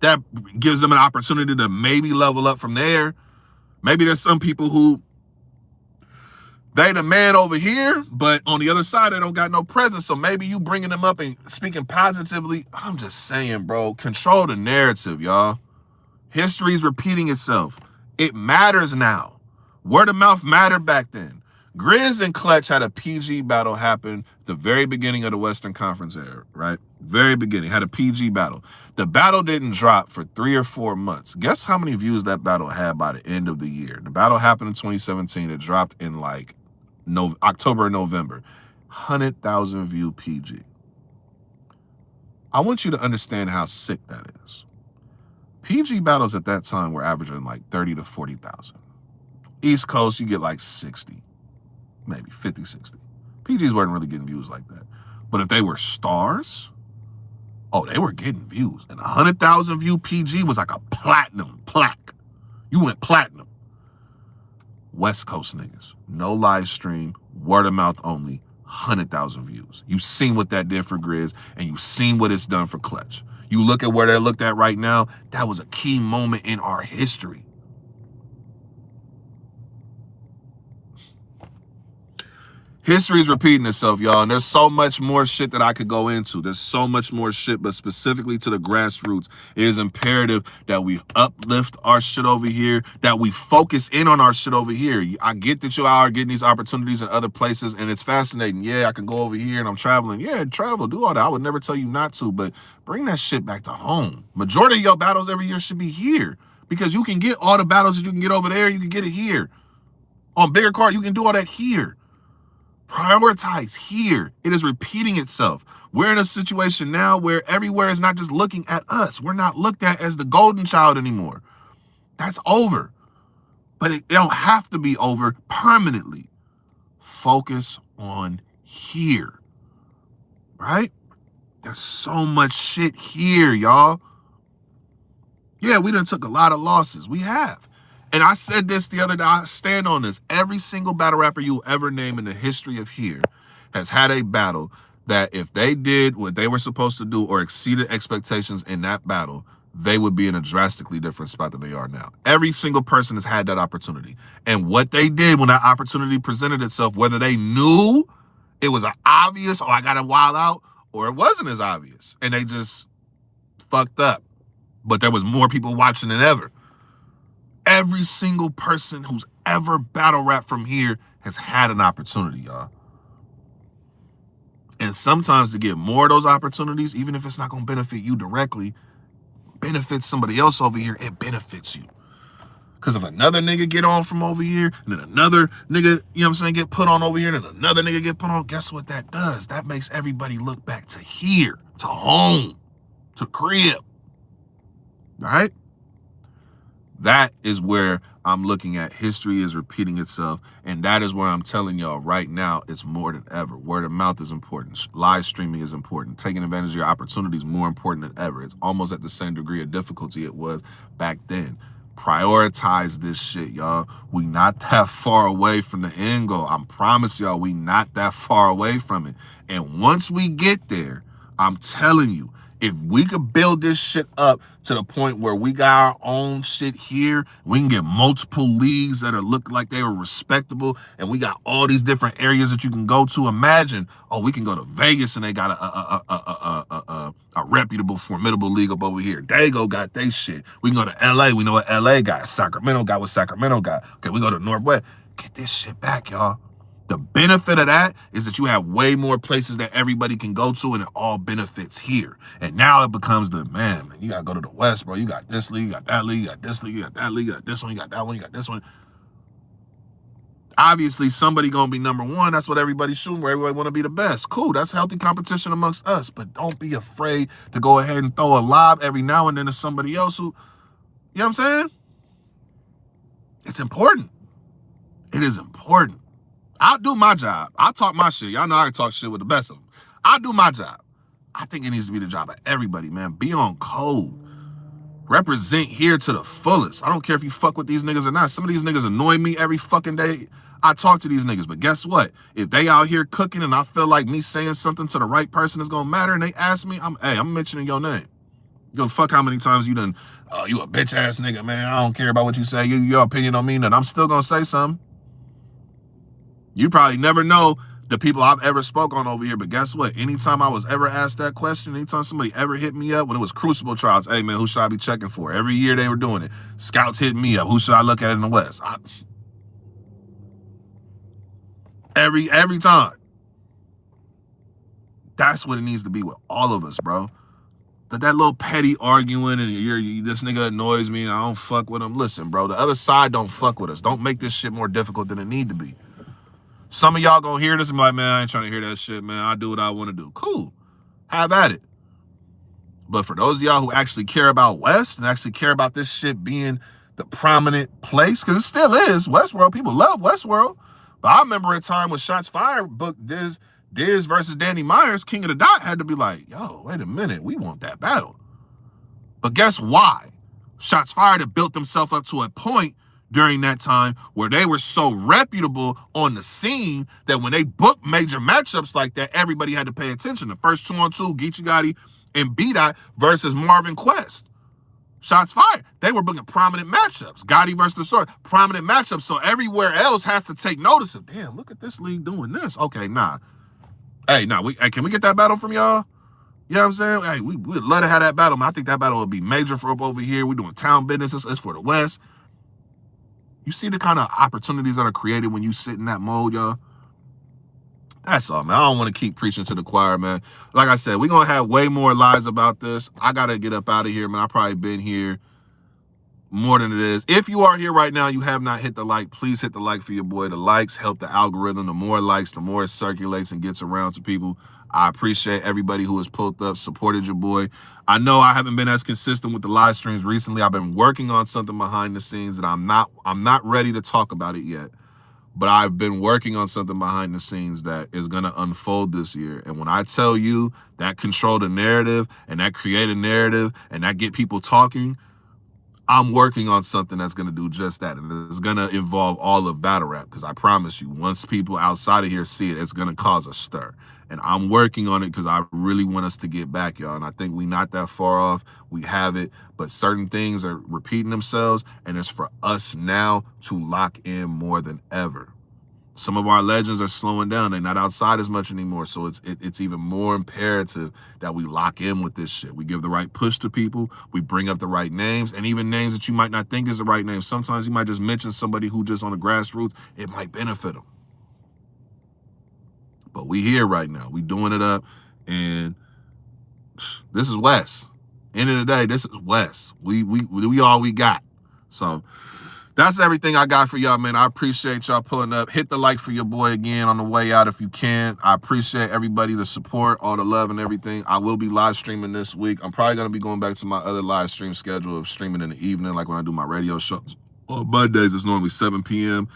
That gives them an opportunity to maybe level up from there. Maybe there's some people who they the man over here, but on the other side, they don't got no presence. So maybe you bringing them up and speaking positively. I'm just saying, bro, control the narrative, y'all. History's repeating itself. It matters now. Word of mouth mattered back then. Grizz and Clutch had a PG battle happen the very beginning of the Western Conference era, right? Very beginning, had a PG battle. The battle didn't drop for 3 or 4 months. Guess how many views that battle had by the end of the year? The battle happened in 2017. It dropped in like October or November. 100,000 view PG. I want you to understand how sick that is. PG battles at that time were averaging like 30 to 40,000. East Coast, you get like 60. Maybe 50, 60. PGs weren't really getting views like that. But if they were stars, oh, they were getting views. And 100,000 view PG was like a platinum plaque. You went platinum. West Coast niggas. No live stream, word of mouth only, 100,000 views. You seen what that did for Grizz, and you seen what it's done for Clutch. You look at where they're looked at right now, that was a key moment in our history. History is repeating itself, y'all, and there's so much more shit that I could go into. There's so much more shit, but specifically to the grassroots, it is imperative that we uplift our shit over here, that we focus in on our shit over here. I get that you are getting these opportunities in other places, and it's fascinating. Yeah, I can go over here and I'm traveling. Yeah, travel, do all that. I would never tell you not to, but bring that shit back to home. Majority of your battles every year should be here because you can get all the battles that you can get over there. You can get it here. On bigger card, you can do all that here. Prioritize here. It is repeating itself. We're in a situation now where everywhere is not just looking at us. We're not looked at as the golden child anymore. That's over. But it don't have to be over permanently. Focus on here. Right? There's so much shit here, y'all. Yeah, we done took a lot of losses. We have. And I said this the other day, I stand on this. Every single battle rapper you'll ever name in the history of here has had a battle that if they did what they were supposed to do or exceeded expectations in that battle, they would be in a drastically different spot than they are now. Every single person has had that opportunity. And what they did when that opportunity presented itself, whether they knew it was an obvious, oh, I got to wild out, or it wasn't as obvious, and they just fucked up. But there was more people watching than ever. Every single person who's ever battle rap from here has had an opportunity, y'all. And sometimes to get more of those opportunities, even if it's not going to benefit you directly, benefits somebody else over here, it benefits you. Because if another nigga get on from over here, and then another nigga, you know what I'm saying, get put on over here, and then another nigga get put on, guess what that does? That makes everybody look back to here, to home, to crib. Right? That is where I'm looking at. History is repeating itself, and that is where I'm telling y'all right now, it's more than ever. Word of mouth is important. Live streaming is important. Taking advantage of your opportunities is more important than ever. It's almost at the same degree of difficulty it was back then. Prioritize this shit, y'all. We not that far away from the end goal. I promise y'all, we not that far away from it. And once we get there, I'm telling you, if we could build this shit up to the point where we got our own shit here, we can get multiple leagues that are look like they were respectable, and we got all these different areas that you can go to. Imagine, we can go to Vegas and they got a reputable, formidable league up over here. Dago got they shit. We can go to LA. We know what LA got. Sacramento got what Sacramento got. Okay, we go to Northwest. Get this shit back, y'all. The benefit of that is that you have way more places that everybody can go to, and it all benefits here. And now it becomes man, you got to go to the West, bro. You got this league, you got that league, you got this league, you got that league, you got this one, you got that one, you got this one. Obviously, somebody going to be number one. That's what everybody's shooting for. Everybody want to be the best. Cool, that's healthy competition amongst us. But don't be afraid to go ahead and throw a lob every now and then to somebody else who, you know what I'm saying? It's important. It is important. I'll do my job. I'll talk my shit. Y'all know I can talk shit with the best of them. I'll do my job. I think it needs to be the job of everybody, man. Be on code. Represent here to the fullest. I don't care if you fuck with these niggas or not. Some of these niggas annoy me every fucking day. I talk to these niggas, but guess what? If they out here cooking and I feel like me saying something to the right person is gonna matter and they ask me, I'm mentioning your name. Yo, fuck how many times you done, you a bitch ass nigga, man. I don't care about what you say. Your opinion don't mean nothing. I'm still gonna say something. You probably never know the people I've ever spoke on over here, but guess what? Anytime I was ever asked that question, anytime somebody ever hit me up when it was Crucible trials, hey man, who should I be checking for? Every year they were doing it. Scouts hitting me up. Who should I look at in the West? Every time. That's what it needs to be with all of us, bro. That little petty arguing and this nigga annoys me and I don't fuck with him. Listen, bro, the other side don't fuck with us. Don't make this shit more difficult than it need to be. Some of y'all gonna hear this and be like, man, I ain't trying to hear that shit, man. I do what I want to do. Cool. Have at it. But for those of y'all who actually care about West and actually care about this shit being the prominent place, because it still is, Westworld, people love Westworld. But I remember a time when Shots Fired booked Diz versus Danny Myers, King of the Dot had to be like, yo, wait a minute, we want that battle. But guess why? Shots Fired had built themselves up to a point during that time where they were so reputable on the scene that when they booked major matchups like that, everybody had to pay attention. The first 2-on-2, Geechee Gotti and B-Dot versus Marvin Quest. Shots Fired. They were booking prominent matchups. Gotti versus the Sword, prominent matchups. So everywhere else has to take notice of, damn, look at this league doing this. Okay, nah. Hey, can we get that battle from y'all? You know what I'm saying? Hey, we'd love to have that battle. I think that battle would be major for up over here. We're doing town business. It's for the West. You see the kind of opportunities that are created when you sit in that mode, y'all? That's all, man. I don't want to keep preaching to the choir, man. Like I said, we're going to have way more lies about this. I got to get up out of here, man. I've probably been here more than it is. If you are here right now, you have not hit the like, please hit the like for your boy. The likes help the algorithm. The more likes, the more it circulates and gets around to people. I appreciate everybody who has pulled up, supported your boy. I know I haven't been as consistent with the live streams recently. I've been working on something behind the scenes that I'm not ready to talk about it yet. But I've been working on something behind the scenes that is going to unfold this year. And when I tell you that control the narrative and that create a narrative and that get people talking, I'm working on something that's going to do just that. And it's going to involve all of battle rap, because I promise you, once people outside of here see it, it's going to cause a stir. And I'm working on it because I really want us to get back, y'all. And I think we not that far off. We have it. But certain things are repeating themselves. And it's for us now to lock in more than ever. Some of our legends are slowing down. They're not outside as much anymore. So it's even more imperative that we lock in with this shit. We give the right push to people. We bring up the right names. And even names that you might not think is the right name. Sometimes you might just mention somebody who just on the grassroots. It might benefit them. But we here right now. We doing it up. And this is West. End of the day, this is West. We all we got. So That's everything I got for y'all, man. I appreciate y'all pulling up. Hit the like for your boy again on the way out if you can. I appreciate everybody, the support, all the love and everything. I will be live streaming this week. I'm probably going to be going back to my other live stream schedule of streaming in the evening, like when I do my radio shows. On Mondays, it's normally 7 p.m.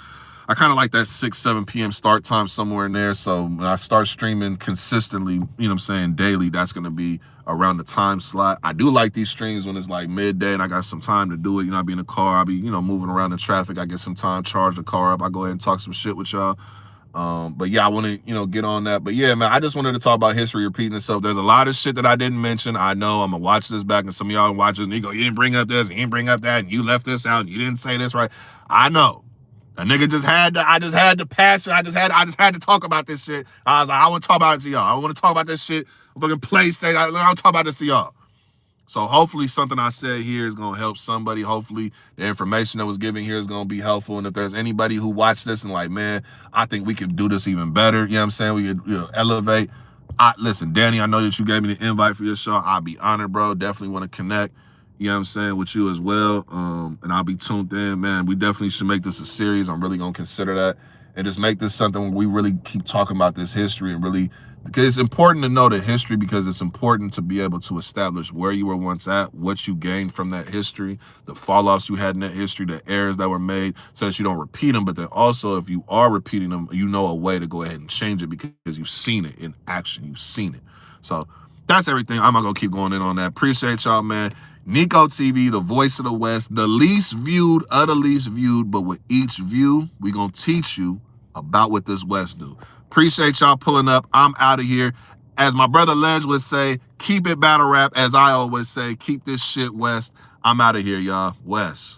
I kind of like that 6, 7 p.m. start time somewhere in there. So when I start streaming consistently, you know what I'm saying, daily, that's going to be around the time slot. I do like these streams when it's like midday and I got some time to do it. You know, I'll be in the car, I'll be, you know, moving around in traffic. I get some time, charge the car up. I go ahead and talk some shit with y'all. But yeah, I want to, you know, get on that. But yeah, man, I just wanted to talk about history repeating itself. There's a lot of shit that I didn't mention. I know I'm going to watch this back and some of y'all watch this and you go, you didn't bring up this, you didn't bring up that, and you left this out, and you didn't say this right. I know. A nigga just had to, I just had to pass it. I just had to talk about this shit. I was like, I want to talk about it to y'all. I want to talk about this shit. Fucking PlayStation. I want to talk about this to y'all. So hopefully something I said here is going to help somebody. Hopefully the information that was given here is going to be helpful. And if there's anybody who watched this and like, man, I think we could do this even better. You know what I'm saying? We could, you know, elevate. Listen, Danny, I know that you gave me the invite for your show. I'll be honored, bro. Definitely want to connect. You know what I'm saying, with you as well. And I'll be tuned in, man. We definitely should make this a series. I'm really going to consider that. And just make this something where we really keep talking about this history and really, because it's important to know the history because it's important to be able to establish where you were once at, what you gained from that history, the fallouts you had in that history, the errors that were made so that you don't repeat them. But then also if you are repeating them, you know a way to go ahead and change it because you've seen it in action. You've seen it. So that's everything. I'm not going to keep going in on that. Appreciate y'all, man. NicoTV, the voice of the West, the least viewed of the least viewed, but with each view, we gonna teach you about what this West do. Appreciate y'all pulling up. I'm out of here. As my brother Ledge would say, keep it battle rap. As I always say, keep this shit West. I'm out of here, y'all. West.